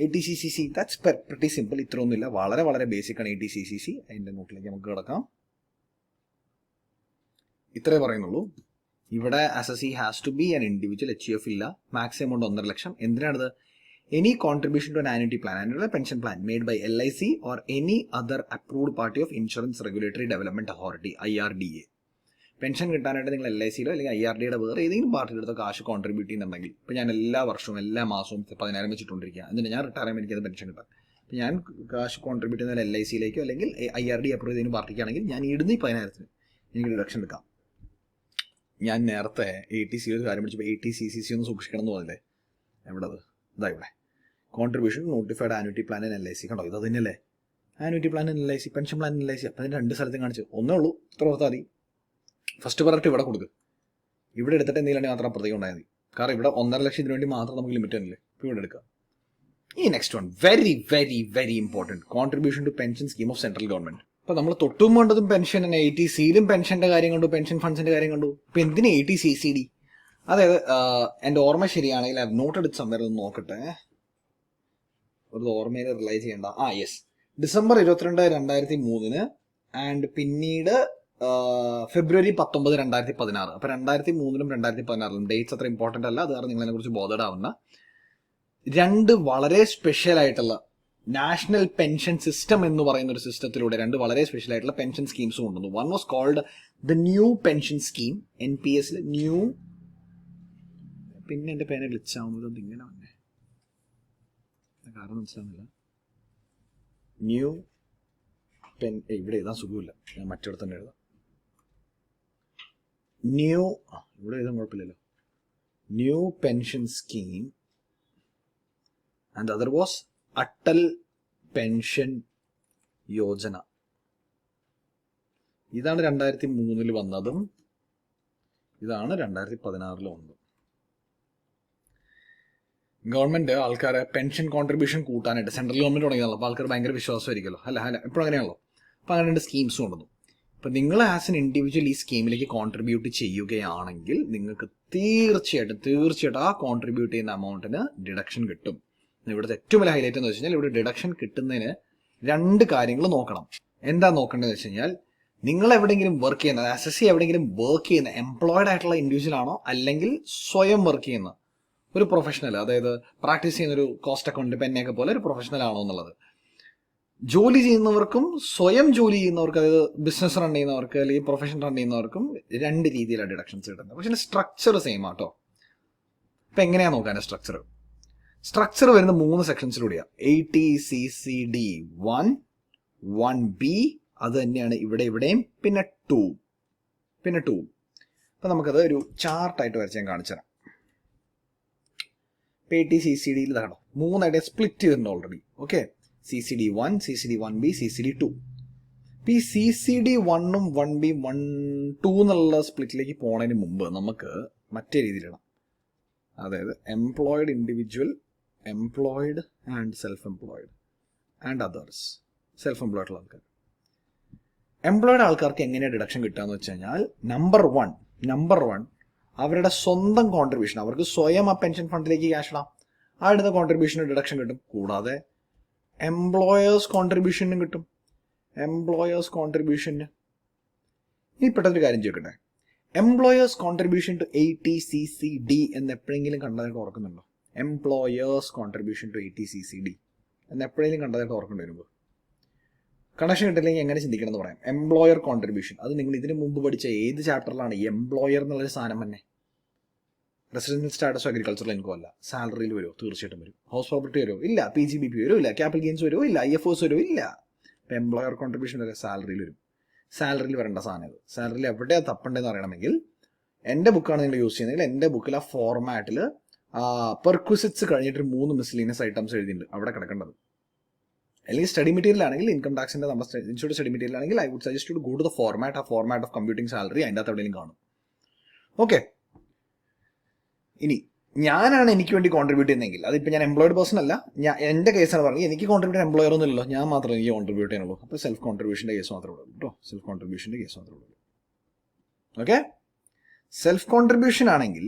80C-CC that's pretty simple. ഇത്രയൊന്നുമില്ല, വളരെ വളരെ ബേസിക് ആണ് 80C-CC. അതിൻ്റെ നോട്ടിലേക്ക് നമുക്ക് കിടക്കാം. ഇത്രേ പറയുന്നുള്ളൂ. ഇവിടെ assessee has to be an individual, HUF ഇല്ല, മാക്സിമം എമൗണ്ട് 1.5 ലക്ഷം. എന്തിനാണത്? Any contribution to an annuity plan, annual pension plan made by LIC or any other approved party of insurance regulatory development authority IRDA. Pension കിട്ടാനായിട്ട് നിങ്ങൾ LICയിലോ അല്ലെങ്കിൽ IRDAയുടെ വേറെ ഏതെങ്കിലും പാർട്ടിയുടെ അടുത്ത് കാശ് കോൺട്രിബ്യൂട്ട് ചെയ്യുന്നുണ്ടെങ്കിൽ, ഇപ്പോൾ ഞാൻ എല്ലാ വർഷവും എല്ലാ മാസവും 10,000 വെച്ചിട്ടുണ്ടിരിക്കുക, എന്നിട്ട് ഞാൻ റിട്ടയർ ചെയ്യുമ്പോൾ എനിക്കത് പെൻഷൻ കിട്ടാം. അപ്പോൾ ഞാൻ കാശ് കോൺട്രിബ്യൂട്ട് ചെയ്യുന്ന LICയിലേക്കോ അല്ലെങ്കിൽ IRDA അപ്രൂവ് ചെയ്യുന്ന പാർട്ടിക്കാണെങ്കിൽ ഞാൻ ഇടുന്ന ഈ 10,000 എനിക്ക് ഡിഡക്ഷൻ എടുക്കാം. ഞാൻ നേരത്തെ 80C ഒരു കാര്യം പഠിച്ചപ്പോൾ 80C-CC ഒന്ന് സൂക്ഷിക്കണം എന്ന് പറഞ്ഞില്ലേ, എവിടെ അത്? ഇതാ ഇവിടെ. Contribution notified annuity plan in LIC. കണ്ടോ, ഇത് തന്നെയല്ലേ annuity plan in LIC, pension plan in LIC. അപ്പം അതിന് 2 സ്ഥലത്തും കാണിച്ചു. ഒന്നേ ഉള്ളൂ, ഇത്ര ഓർത്താൽ മതി. ഫസ്റ്റ് പ്രയോറിറ്റി ഇവിടെ കൊടുക്കുക. ഇവിടെ എടുത്തിട്ട് എന്തെങ്കിലും മാത്രം അപ്പുറത്തേക്ക് ഉണ്ടായാൽ മതി. കാരണം ഇവിടെ 1.5 ലക്ഷത്തിന് വേണ്ടി മാത്രം നമുക്ക് ലിമിറ്റ് തന്നില്ലേ, ഇപ്പോൾ ഇവിടെ എടുക്കുക. ഈ next one very very very important, contribution to pension scheme of central government. അപ്പോൾ നമ്മൾ തൊട്ടും വേണ്ടതും പെൻഷൻ തന്നെ. 80Cയിലും പെൻഷൻ്റെ കാര്യം കണ്ടു, പെൻഷൻ ഫണ്ട്സിൻ്റെ കാര്യം കണ്ടു. ഇപ്പം എന്തിന് 80C-CD? അതായത് എൻ്റെ ഓർമ്മ ശരിയാണെങ്കിൽ I have noted it somewhere, ഒന്ന് നോക്കട്ടെ, ഒരു ഓർമ്മയിൽ റിലൈസ് ചെയ്യേണ്ട. യെസ്, December 22, 2003 ആൻഡ് പിന്നീട് February 19, 2016. അപ്പോൾ 2003-ലും 2016-ലും ഡേറ്റ്സ് അത്ര ഇമ്പോർട്ടൻ്റ് അല്ല, അത് കാരണം നിങ്ങളതിനെ കുറിച്ച് ബോധേഡ് ആവുന്ന 2 വളരെ സ്പെഷ്യൽ ആയിട്ടുള്ള നാഷണൽ പെൻഷൻ സിസ്റ്റം എന്ന് പറയുന്ന ഒരു സിസ്റ്റത്തിലൂടെ 2 വളരെ സ്പെഷ്യൽ ആയിട്ടുള്ള പെൻഷൻ സ്കീംസ് കൊണ്ടുവന്നു. One was called the new pension scheme, NPS new. പിന്നെ എൻ്റെ പേന ഗ്ലിച്ചാവുന്നത് ഇങ്ങനെ വന്നേ, കാരണം മനസ്സിലാവുന്നില്ല. ന്യൂ ഇവിടെ എഴുതാൻ സുഖമില്ല, ഞാൻ മറ്റിടത്ത് തന്നെ എഴുതാം. ഇവിടെ എഴുതാൻ കുഴപ്പമില്ലല്ലോ. New pension scheme and other was Atal pension Yojana. ഇതാണ് 2003 വന്നതും, ഇതാണ് 2016 വന്നതും. ഗവൺമെന്റ് ആൾക്കാരെ പെൻഷൻ കോൺട്രിബ്യൂഷൻ കൂട്ടാനായിട്ട്, സെൻട്രൽ ഗവൺമെന്റ് തുടങ്ങിയതാണല്ലോ, അപ്പോൾ ആൾക്കാർ ഭയങ്കര വിശ്വാസമായിരിക്കുമല്ലോ, അല്ല എപ്പോഴും അങ്ങനെയാണല്ലോ. അപ്പോൾ അങ്ങനെ 2 സ്കീംസ് കൊണ്ടുവന്നു. അപ്പോൾ നിങ്ങൾ ആസ് എൻ ഇൻഡിവിജ്വൽ ഈ സ്കീമിലേക്ക് കോൺട്രിബ്യൂട്ട് ചെയ്യുകയാണെങ്കിൽ നിങ്ങൾക്ക് തീർച്ചയായിട്ടും ആ കോൺട്രിബ്യൂട്ട് ചെയ്യുന്ന എമൗണ്ടിന് ഡിഡക്ഷൻ കിട്ടും. ഇവിടുത്തെ ഏറ്റവും വലിയ ഹൈലൈറ്റ് എന്ന് വെച്ച് കഴിഞ്ഞാൽ ഇവിടെ ഡിഡക്ഷൻ കിട്ടുന്നതിന് 2 കാര്യങ്ങൾ നോക്കണം. എന്താ നോക്കേണ്ടതെന്ന് വെച്ച് കഴിഞ്ഞാൽ, നിങ്ങൾ എവിടെയെങ്കിലും വർക്ക് ചെയ്യുന്ന അസസി എവിടെയെങ്കിലും വർക്ക് ചെയ്യുന്ന എംപ്ലോയിഡ് ആയിട്ടുള്ള ഇൻഡിവിജ്വൽ ആണോ, അല്ലെങ്കിൽ സ്വയം വർക്ക് ചെയ്യുന്ന ഒരു പ്രൊഫഷണൽ, അതായത് പ്രാക്ടീസ് ചെയ്യുന്ന ഒരു കോസ്റ്റ് അക്കൗണ്ട് പെന്നെയൊക്കെ പോലെ ഒരു പ്രൊഫഷണൽ ആണോ എന്നുള്ളത്. ജോലി ചെയ്യുന്നവർക്കും സ്വയം ജോലി ചെയ്യുന്നവർക്ക്, അതായത് ബിസിനസ് റൺ ചെയ്യുന്നവർക്ക് അല്ലെങ്കിൽ പ്രൊഫഷൻ റൺ ചെയ്യുന്നവർക്കും 2 രീതിയിലാണ് ഡിഡക്ഷൻസ് കിട്ടുന്നത്. പക്ഷേ സ്ട്രക്ചർ സെയിം ആട്ടോ. ഇപ്പം എങ്ങനെയാണ് നോക്കാൻ സ്ട്രക്ചർ വരുന്ന 3 സെക്ഷൻസിലൂടെയാണ്. 80C-CD 1, 1B, അത് തന്നെയാണ് ഇവിടെയും, പിന്നെ 2. അപ്പം നമുക്കത് ഒരു ചാർട്ടായിട്ട് വരച്ച് ഞാൻ കാണിച്ചു തരാം. 80C-CD ഇതാണോ 3 സ്പ്ലിറ്റ് ചെയ്തിട്ടുണ്ട് already. Okay, CCD1, CCD1B, CCD2. ഈ CCD1ഉം 1B 1-2 എന്നുള്ള സ്പ്ലിറ്റിലേക്ക് പോണതിന് മുമ്പ് നമുക്ക് മറ്റേ രീതിയിലിടാം. അതായത് employed individual, employed and self employed and others. Self employed ഉള്ള ആൾക്കാർ, എംപ്ലോയിഡ് ആൾക്കാർക്ക് എങ്ങനെയാണ് ഡിഡക്ഷൻ കിട്ടുകയെന്ന് വെച്ച് കഴിഞ്ഞാൽ, നമ്പർ വൺ അവരുടെ സ്വന്തം കോൺട്രിബ്യൂഷൻ, അവർക്ക് സ്വയം ആ പെൻഷൻ ഫണ്ടിലേക്ക് ക്യാഷ് ഇടാം, ആ ഇടുന്ന കോൺട്രിബ്യൂഷന് ഡിഡക്ഷൻ കിട്ടും. കൂടാതെ എംപ്ലോയേഴ്സ് കോൺട്രിബ്യൂഷനും കിട്ടും. ഈ പെട്ടെന്നൊരു കാര്യം ചോദിക്കട്ടെ, എംപ്ലോയേഴ്സ് കോൺട്രിബ്യൂഷൻ ടു 80C-CD എന്ന് എപ്പോഴെങ്കിലും കണ്ടതായിട്ട് ഓർക്കുന്നുണ്ടോ? എംപ്ലോയേഴ്സ് കോൺട്രിബ്യൂഷൻ ടു 80C-CD എന്ന് എപ്പോഴെങ്കിലും കണ്ടതായിട്ട് ഓർക്കേണ്ടി വരുമ്പോൾ കണക്ഷൻ കിട്ടില്ലെങ്കിൽ എങ്ങനെ ചിന്തിക്കണം എന്ന് പറയാം. എംപ്ലോയർ കോൺട്രിബ്യൂഷൻ, അത് നിങ്ങൾ ഇതിന് മുമ്പ് പഠിച്ച ഏത് ചാപ്റ്ററിലാണ് എംപ്ലോയർ എന്നുള്ളൊരു സാധനം തന്നെ? റെസിഡൻഷ്യൽ സ്റ്റാറ്റസ് അഗ്രികൾച്ചറൽ ഇൻകം അല്ല. സാലറിയിൽ വരുമോ? തീർച്ചയായിട്ടും വരും. ഹൗസ് പ്രോപ്പർട്ടി വരുമോ? ഇല്ല. PGBP വരുമോ? ഇല്ല. ക്യാപിറ്റൽ ഗെയിൻസ് വരുമോ? ഇല്ല. IFOs വരുമോ? ഇല്ല. ഇപ്പം എംപ്ലോയർ കോൺട്രിബ്യൂഷൻ വരെ സാലറിയിൽ വരും. സാലറിയിൽ വരേണ്ട സാധനം ഇത്. സാലറിയിൽ എവിടെയാണ് തപ്പേണ്ടതെന്ന് അറിയണമെങ്കിൽ എൻ്റെ ബുക്കാണ് നിങ്ങൾ യൂസ് ചെയ്യുന്നതെങ്കിൽ എൻ്റെ ബുക്കിൽ ആ ഫോർമാറ്റിൽ പെർക്വിസിറ്റ്സ് കഴിഞ്ഞിട്ട് 3 മിസ്ലീനിയസ് ഐറ്റംസ് എഴുതിയിട്ടുണ്ട്, അവിടെ കിടക്കേണ്ടത്. അല്ലെങ്കിൽ സ്റ്റഡി മെറ്റീരിയൽ ആണെങ്കിൽ ഇൻകം ടാക്സിൻ്റെ നമ്മുടെ ഇൻസ്റ്റിറ്റ്യൂട്ട് സ്റ്റഡി മെറ്റീരിയൽ ആണെങ്കിൽ I would suggest to go to the format. ആ ഫോർമാറ്റ് ഓഫ് കമ്പ്യൂട്ടിംഗ് സാലറി അതിൻ്റെ അകത്ത് എവിടെയെങ്കിലും കാണും. ഓക്കെ, ഇനി ഞാനാണ് എനിക്ക് വേണ്ടി കോൺട്രിബ്യൂട്ട് ചെയ്യുന്നതെങ്കിൽ, അതിപ്പോൾ ഞാൻ എംപ്ലോയിഡ് പേഴ്സൺ അല്ല, ഞാൻ എൻ്റെ കേസാണ് പറഞ്ഞത്, എനിക്ക് കോൺട്രിബ്യൂട്ട് ചെയ്യാൻ എംപ്ലോയർ ഒന്നുമില്ലല്ലോ, ഞാൻ മാത്രമേ എനിക്ക് കോൺട്രിബ്യൂട്ട് ചെയ്യാനുള്ളൂ. അപ്പോൾ സെൽഫ് കോൺട്രിബ്യൂഷൻ്റെ കേസ് മാത്രമേ ഉള്ളൂ കേട്ടോ, സെൽഫ് കോൺട്രിബ്യൂഷൻ്റെ കേസ് മാത്രമേ ഉള്ളൂ. ഓക്കെ, സെൽഫ് കോൺട്രിബ്യൂഷൻ ആണെങ്കിൽ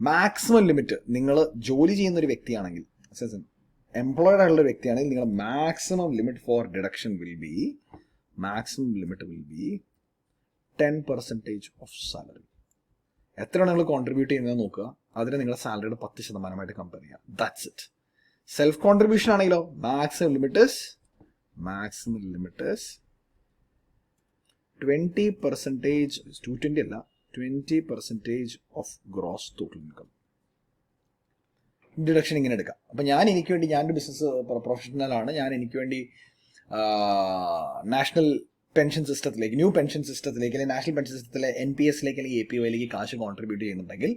മാക്സിമം ലിമിറ്റ്, നിങ്ങൾ ജോലി ചെയ്യുന്ന ഒരു വ്യക്തിയാണെങ്കിൽ, എംപ്ലോയിഡ് ആയിട്ടുള്ള ഒരു വ്യക്തിയാണെങ്കിൽ, നിങ്ങളുടെ maximum limit for deduction will be 10% of salary. എത്രയാണ് നിങ്ങൾ കോൺട്രിബ്യൂട്ട് ചെയ്യുന്നത് നോക്കുക, അതിന് നിങ്ങളുടെ സാലറിയുടെ 10% കമ്പയർ ചെയ്യാം. That's it. സെൽഫ് കോൺട്രിബ്യൂഷൻ ആണെങ്കിലോ മാക്സിമം ലിമിറ്റ് ഇസ് 20%, 220 അല്ല, 20% of gross total income. Deduction ഇങ്ങനെ എടുക്കാം. അപ്പം എനിക്ക് വേണ്ടി, ഞാനൊരു ബിസിനസ് പ്രൊഫഷണലാണ്, ഞാൻ എനിക്ക് വേണ്ടി നാഷണൽ പെൻഷൻ സിസ്റ്റത്തിലേക്ക്, ന്യൂ പെൻഷൻ സിസ്റ്റത്തിലേക്ക്, അല്ലെങ്കിൽ നാഷണൽ പെൻഷൻ സിസ്റ്റത്തിലെ NPS അല്ലെങ്കിൽ APYയിലേക്ക് കാശ് കോൺട്രിബ്യൂട്ട് ചെയ്യുന്നുണ്ടെങ്കിൽ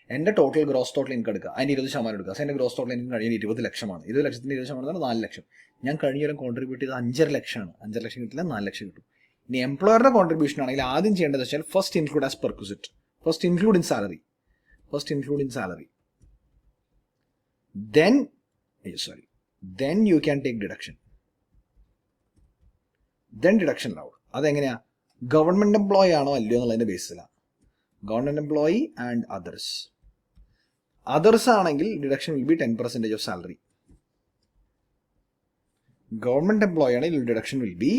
എൻ്റെ ടോട്ടൽ ഗ്രോസ് ടോട്ടൽ ഇൻകം എടുക്കുക, അതിന് 20% എടുക്കുക. എൻ്റെ ഗ്രോസ് ടോട്ടൽ ഇൻകം കഴിയുന്ന 20 ലക്ഷമാണ്. 20 ലക്ഷത്തിൻ്റെ 20% 4 ലക്ഷം. ഞാൻ കഴിഞ്ഞ വരെ കോൺട്രിബ്യൂട്ട് ചെയ്ത് 5.5 ലക്ഷമാണ്. 5.5 ലക്ഷം കിട്ടില്ല, 4 ലക്ഷം കിട്ടും. ഇനി എംപ്ലോയറുടെ കോൺട്രിബ്യൂഷൻ ആണെങ്കിൽ ആദ്യം ചെയ്യേണ്ടത് വെച്ചാൽ first include as perquisite, first include in salary, then you can take deduction. Then deduction allowed. അതെങ്ങനെയാ? ഗവൺമെന്റ് എംപ്ലോയി ആണോ അല്ലയോ എന്നുള്ളതിന്റെ ബേസിലാണ്. ഗവൺമെന്റ് എംപ്ലോയി ആൻഡ് അതേഴ്സ് ആണെങ്കിൽ deduction will be 10% of salary. Government employee ആണെങ്കിൽ deduction will be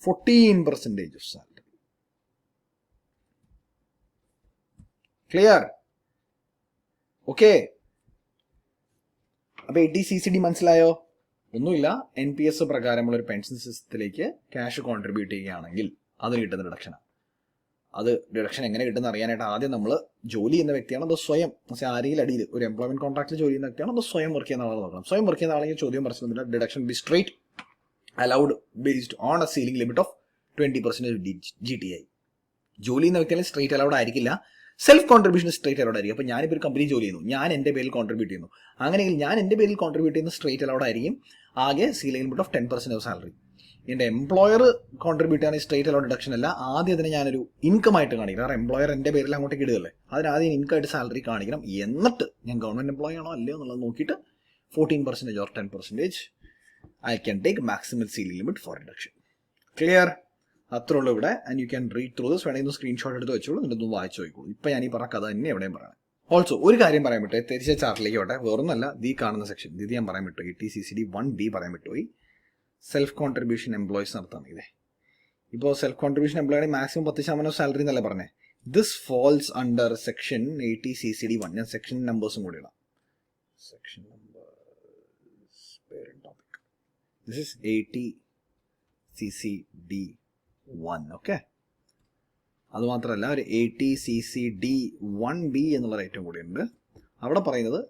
14% of salary. Clear? Okay, അപ്പൊ 80CCD മനസ്സിലായോ? ഒന്നുമില്ല, NPS പ്രകാരമുള്ള ഒരു പെൻഷൻ സിസ്റ്റത്തിലേക്ക് ക്യാഷ് കോൺട്രിബ്യൂട്ട് ചെയ്യുകയാണെങ്കിൽ അതിന് കിട്ടുന്ന ഡിഡക്ഷനാണ്. അത് ഡിഡക്ഷൻ എങ്ങനെ കിട്ടുന്ന അറിയാനായിട്ട് ആദ്യം നമ്മൾ ജോലി ചെയ്യുന്ന വ്യക്തിയാണ്, അത് സ്വയം ആരെങ്കിലും അടിയിൽ ഒരു എംപ്ലോയ്മെന്റ് കോൺട്രാക്റ്റിൽ ജോലി ചെയ്യുന്ന വ്യക്തിയാണ്, അത് സ്വയം വർക്ക് ചെയ്യുന്ന ആളെ നോക്കണം. സ്വയം വർക്ക് ചെയ്യുന്ന ആളെങ്കിൽ ചോദ്യം പ്രശ്നമില്ല, deduction be straight allowed based on a ceiling limit of 20% GTI. ജോലി ചെയ്യുന്ന വ്യക്തിയാണെങ്കിൽ സ്ട്രേറ്റ് അലൗഡ് ആയിരിക്കില്ല, സെൽഫ് കോൺട്രിബ്യൂഷൻ സ്ട്രേറ്റ് അലൗഡ് ആയിരിക്കും. അപ്പോൾ ഞാനിപ്പോൾ ഒരു കമ്പനി ജോലി ചെയ്യുന്നു, ഞാൻ എൻ്റെ പേരിൽ കോൺട്രിബ്യൂട്ട് ചെയ്യുന്നു, അങ്ങനെയെങ്കിൽ ഞാൻ എൻ്റെ പേരിൽ കോൺട്രിബ്യൂട്ട് ചെയ്യുന്ന സ്ട്രേറ്റ് അലൗഡ് ആയിരിക്കും. ആകെ ceiling limit of 10% of salary. എൻ്റെ എംപ്ലോയർ കോൺട്രിബ്യൂട്ട് ചെയ്യാൻ സ്ട്രേറ്റ് അലൗഡ് ഡിഡക്ഷൻ അല്ല, ആദ്യം അതിനെ ഞാനൊരു ഇൻകം ആയിട്ട് കാണിക്കണം. കാരണം എംപ്ലോയർ എൻ്റെ പേരിൽ അങ്ങോട്ടേക്ക് ഇടുകയല്ലേ, അതിനാദ്യം ഇൻകം ആയിട്ട് സാലറി കാണിക്കണം. എന്നിട്ട് ഞാൻ ഗവൺമെന്റ് എംപ്ലോയി ആണോ അല്ലയോ എന്നുള്ളത് നോക്കിയിട്ട് 14% or 10% I can take maximum ceiling limit for deduction. Clear? അത്രേ ഉള്ളൂ ഇവിടെ. And you can read through this. വേണമെങ്കിൽ സ്ക്രീൻഷോട്ട് എടുത്ത് വെച്ചോളൂ, എന്നിട്ടൊന്ന് വായിച്ചു നോക്കോളൂ. ഇപ്പം ഞാൻ ഈ പറഞ്ഞ കഥ തന്നെ എവിടെയും പറയണം. ഓൾസോ ഒരു കാര്യം പറയാൻ പറ്റും, തിരിച്ച ചാർട്ടിലേക്ക് പോട്ടെ, വേറൊന്നല്ല, ഈ കാണുന്ന സെക്ഷൻ ഇത് ഞാൻ പറയാൻ പറ്റും. 80CCD 1B പറയാൻ പറ്റുപോയി. സെൽഫ് കോൺട്രിബ്യൂഷൻ എംപ്ലോയീസ് നടത്താമെങ്കിലേ, ഇപ്പോൾ self contribution employee maximum 10% salary എന്നല്ലേ പറഞ്ഞേ. This false under section 80CCD 1. ഞാൻ സെക്ഷൻ നമ്പേഴ്സും കൂടി ഇടാം. Section numbers, parent topic, this is 80CCD 1. Okay, അതുമാത്രമല്ല ഒരു 80CCD 1B എന്നുള്ള ഐറ്റം കൂടിയുണ്ട്. അവിടെ പറയുന്നത്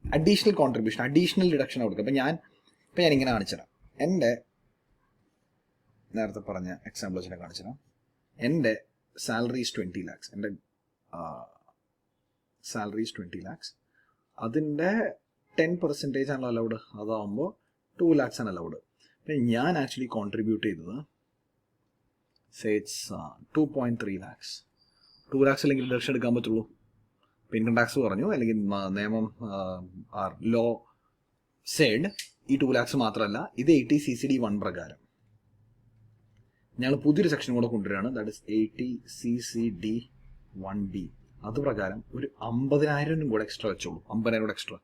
അഡീഷണൽ കോൺട്രിബ്യൂഷൻ, അഡീഷണൽ ഡിഡക്ഷൻ കൊടുക്കുക. അപ്പം ഞാൻ ഇങ്ങനെ കാണിച്ചുതരാം. എൻ്റെ നേരത്തെ പറഞ്ഞ എക്സാമ്പിൾ വെച്ചിട്ട് കാണിച്ചുതരാം. എൻ്റെ സാലറി ഈസ് 20 lakhs. എൻ്റെ സാലറി ഈസ് 20 lakhs. അതിൻ്റെ 10% ആണല്ലോ അലൗഡ്. അതാകുമ്പോൾ 2 lakhs ആണ് അലൗഡ്. അപ്പം ഞാൻ ആക്ച്വലി കോൺട്രിബ്യൂട്ട് ചെയ്തത് ഇറ്റ്സ് 2.3 lakhs. 2 lakhs അല്ലെങ്കിൽ ഡിഡക്ഷൻ എടുക്കാൻ പറ്റുള്ളൂ. ഇൻകം ടാക്സ് പറഞ്ഞു, അല്ലെങ്കിൽ നിയമം ലോ സേഡ് ഈ 2 lakhs മാത്രമല്ല, ഇത് 80CCD 1 പ്രകാരം ഞങ്ങൾ പുതിയൊരു സെക്ഷൻ കൂടെ കൊണ്ടുവരികയാണ്. That is 80CCD 1B. അത് പ്രകാരം ഒരു 50,000 കൂടെ എക്സ്ട്രാ വെച്ചോളൂ, 50,000 കൂടെ എക്സ്ട്രാ.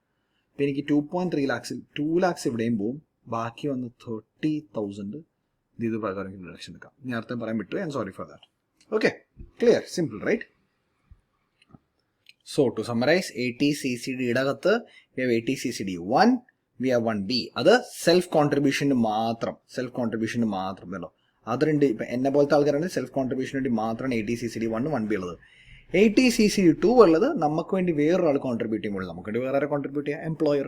ഇപ്പം എനിക്ക് 2.3 lakhs 2 lakhs ഇവിടെയും പോവും, ബാക്കി വന്ന് 30,000 ഇത് പ്രകാരം ഡിഡക്ഷൻ എടുക്കാം. നേരത്തെ പറയാൻ വിട്ടു, I'm sorry for that. Okay, clear, simple, right? So to summarise, 80CCDയുടെ അകത്ത് we have 80CCD 1, we have 1B. അത് സെൽഫ് കോൺട്രിബ്യൂഷന് മാത്രം കേട്ടോ. അതുണ്ട്. ഇപ്പം എന്നെ പോലത്തെ ആൾക്കാരാണെങ്കിൽ സെൽഫ് കോൺട്രിബ്യൂഷന് വേണ്ടി മാത്രമാണ് 80CCD 1 1B ഉള്ളത്. 80CCD 2 ഉള്ളത് നമുക്ക് വേണ്ടി വേറൊരാൾ കോൺട്രിബ്യൂട്ട് ചെയ്യുമ്പോൾ നമുക്ക് വേണ്ടി വേറെ കോൺട്രിബ്യൂട്ട് ചെയ്യാം, എംപ്ലോയർ.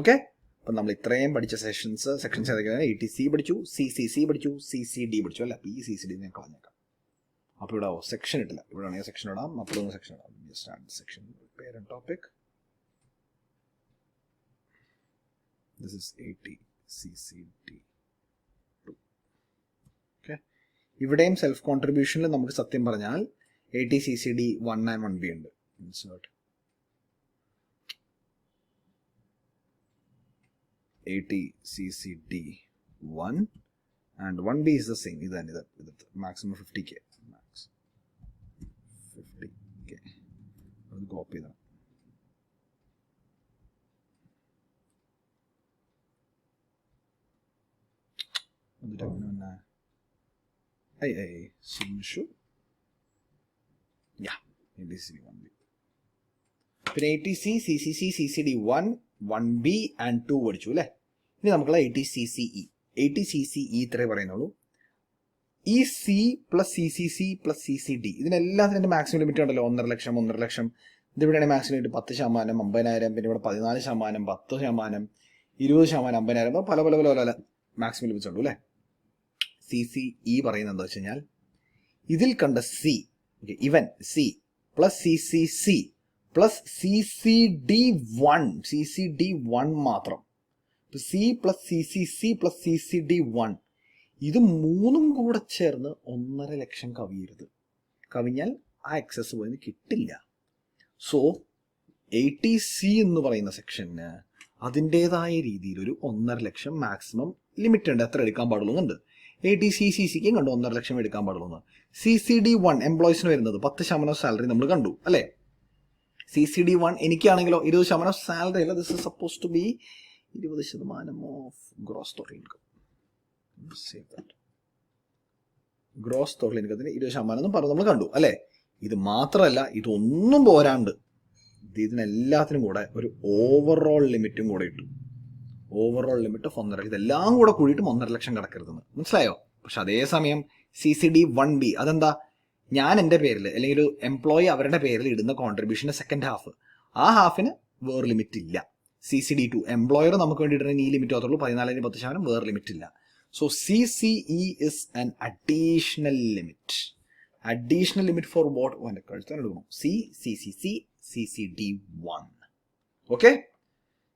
ഓക്കെ, അപ്പം നമ്മൾ ഇത്രയും പഠിച്ച സെക്ഷൻസ് ഏതൊക്കെയാണ്? 80C പഠിച്ചു, CCC പഠിച്ചു, CCD പഠിച്ചു, അല്ല PCCD ഞാൻ കളഞ്ഞേക്കാം. അപ്പോൾ ഇവിടെ സെക്ഷൻ ഇട്ടില്ല, ഇവിടെ വേണമെങ്കിൽ സെക്ഷൻ ഇടാം, അപ്പോഴൊന്നും സെക്ഷൻ ഇടാം. Section parent topic, this is 80CCD 2. Okay, ഇവിടെയും സെൽഫ് കോൺട്രിബ്യൂഷനിൽ നമുക്ക് സത്യം പറഞ്ഞാൽ 80C-80 1 and 1B ഉണ്ട്. Insert 80C-80 1 and 1B is the same. ഇത് maximum 50k. Max 50k. അത് കോപ്പി ചെയ്താൽ പിന്നെ 80C-CCC-CCD 1 1B and 2 പഠിച്ചു അല്ലേ. ഇനി നമുക്കുള്ള 80CCE 80CCE ഇത്രേ പറയുന്നുള്ളൂ. ഈ C plus CCC plus CCD ഇതിനെല്ലാത്തിനും മാക്സിമം ലിമിറ്റ് ഉണ്ടല്ലോ. 1.5 ലക്ഷം 1.5 ലക്ഷം. ഇതിവിടെയാണ് മാക്സിമം ലിമിറ്റ് 10%, 50,000, പിന്നെ ഇവിടെ 14%, 10%, 20%, 50,000, പല പല പല പല മാക്സിമം ലിമിറ്റ്സ് ഉണ്ട് അല്ലേ. CCE പറയുന്നത് എന്താ വെച്ച് കഴിഞ്ഞാൽ ഇതിൽ കണ്ട സി ഇവൻ C plus CCC plus CCD1 മാത്രം. C plus CCC plus CCD1 ഇത് മൂന്നും കൂടെ ചേർന്ന് 1.5 ലക്ഷം കവിയരുത്. കവിഞ്ഞാൽ ആ എക്സസ് പോയി കിട്ടില്ല. സോ 80C എന്ന് പറയുന്ന സെക്ഷന് അതിൻ്റെതായ രീതിയിൽ ഒരു 1.5 ലക്ഷം മാക്സിമം ലിമിറ്റ് ഉണ്ട്, എത്ര എടുക്കാൻ പാടുള്ളൂ എന്നുണ്ട്. 80C-CCക്കും കണ്ടു 1.5 ലക്ഷം എടുക്കാൻ പാടുള്ളൂ. CCD1 എംപ്ലോയീസിന് വരുന്നത് 10% സാലറി നമ്മൾ കണ്ടു അല്ലേ. CCD1 എനിക്കാണെങ്കിലോ 20% സാലറി അല്ല. This is suppose to be 20% of gross total income. Gross total ഇൻകത്തിന് 20% എന്ന് പറഞ്ഞ് നമ്മൾ കണ്ടു അല്ലേ. ഇത് മാത്രമല്ല, ഇതൊന്നും പോരാണ്ട് ഇതിനെല്ലാത്തിനും കൂടെ ഒരു ഓവറോൾ ലിമിറ്റും കൂടെ ഇട്ടു. ഓവറോൾ ലിമിറ്റ് ഓഫ് 1.5 ഇതെല്ലാം കൂടെ കൂടിയിട്ട് 1.5 ലക്ഷം കിടക്കരുതെന്ന് മനസ്സിലായോ. പക്ഷെ അതേസമയം CCD1B അതെന്താ, ഞാൻ എൻ്റെ പേരിൽ അല്ലെങ്കിൽ ഒരു എംപ്ലോയി അവരുടെ പേരിൽ ഇടുന്ന കോൺട്രിബ്യൂഷൻ്റെ സെക്കൻഡ് ഹാഫ്, ആ ഹാഫിന് വേറെ ലിമിറ്റ് ഇല്ല. CCD2 എംപ്ലോയർ നമുക്ക് വേണ്ടി ഇടുന്ന ഈ ലിമിറ്റ് മാത്രമേ ഉള്ളൂ, 14-10% വേറെ ലിമിറ്റ് ഇല്ല. So CCE is an additional limit. Additional limit for what എൻ്റെ കഴുത്താൻ എടുക്കണം. CCC CCD1. ഓക്കെ,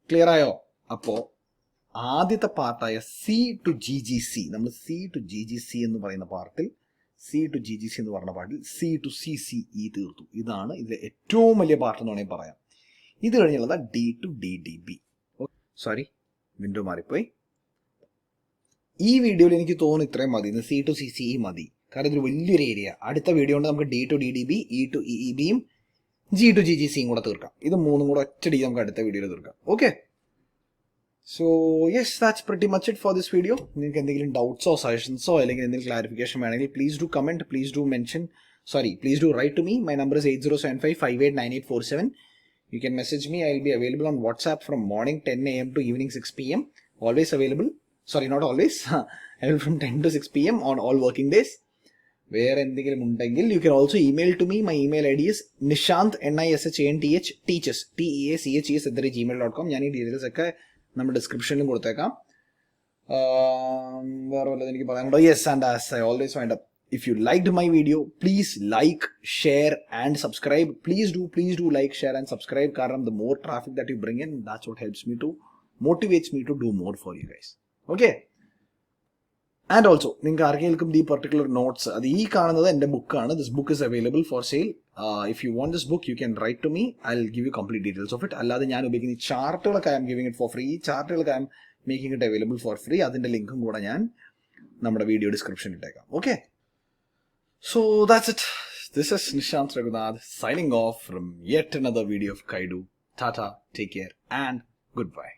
ക്ലിയർ ആയോ? അപ്പോൾ ആദ്യത്തെ പാർട്ടായ C to GGC നമ്മൾ C to GGC എന്ന് പറയുന്ന പാർട്ടിൽ C to CCE തീർത്തു. ഇതാണ് ഇതിലെ ഏറ്റവും വലിയ പാർട്ട് എന്ന് വേണമെങ്കിൽ പറയാം. ഇത് കഴിഞ്ഞുള്ളത് D to DDB. Sorry, window മാറിപ്പോയി. ഈ വീഡിയോയിൽ എനിക്ക് തോന്നുന്നു ഇത്രയും മതി. ഇന്ന് C to CCE മതി, കാരണം ഇതൊരു വലിയൊരു ഏരിയ. അടുത്ത വീഡിയോ കൊണ്ട് നമുക്ക് D to DDB, E to EEBയും G to GGCയും കൂടെ തീർക്കാം. ഇത് മൂന്നും കൂടെ ഒറ്റടി നമുക്ക് അടുത്ത വീഡിയോയിൽ തീർക്കാം. Okay, so yes, that's pretty much it for this video. നിങ്ങൾക്ക് എന്തെങ്കിലും ഡൗട്ട്സോ സജഷൻസോ അല്ലെങ്കിൽ എന്തെങ്കിലും ക്ലാരിഫിക്കേഷൻ വേണമെങ്കിൽ please do comment, please do write to me. My number is 8075589847. You can message me. I will be available on WhatsApp from morning 10 a.m. to evening 6 p.m. Always available. Sorry, not always. Available from 10 to 6 p.m. on all working days. Where എന്തെങ്കിലും ഉണ്ടെങ്കിൽ you can also email to me. My email ID is Nishanth NISHANTH teachers TEACHES@gmail.com. ഞാൻ ഈ ഡീറ്റെയിൽസ് ഒക്കെ നമ്മുടെ ഡിസ്ക്രിപ്ഷനിലും കൊടുത്തേക്കാം. വേറെ വല്ലതും എനിക്ക് പറയാനുണ്ടോ? Yes, and as I always wind up, if you liked my video, please like, share and subscribe. Please do like, share and subscribe, കാരണം the more traffic that you bring in, that's what helps me to motivates me to do more for you guys. Okay, and also നിങ്ങൾക്ക് ആർക്കെങ്കിലും ഈ പർട്ടിക്കുലർ നോട്ട്സ്, അത് ഈ കാണുന്നത് എൻ്റെ ബുക്കാണ്. This book is available for sale. If you want this book you can write to me. I will give you complete details of it. അല്ലാതെ ഞാൻ ഉപയോഗിക്കുന്ന ഈ ചാർട്ടുകളൊക്കെ I'm giving it for free. ഈ ചാർട്ടുകളൊക്കെ I'm making it available for free. അതിൻ്റെ ലിങ്കും കൂടെ ഞാൻ നമ്മുടെ വീഡിയോ ഡിസ്ക്രിപ്ഷനിൽ ഇട്ടേക്കാം. Okay, so that's it. This is Nishanth Reghunath signing off from yet another video of KYDU. Tata, take care and goodbye.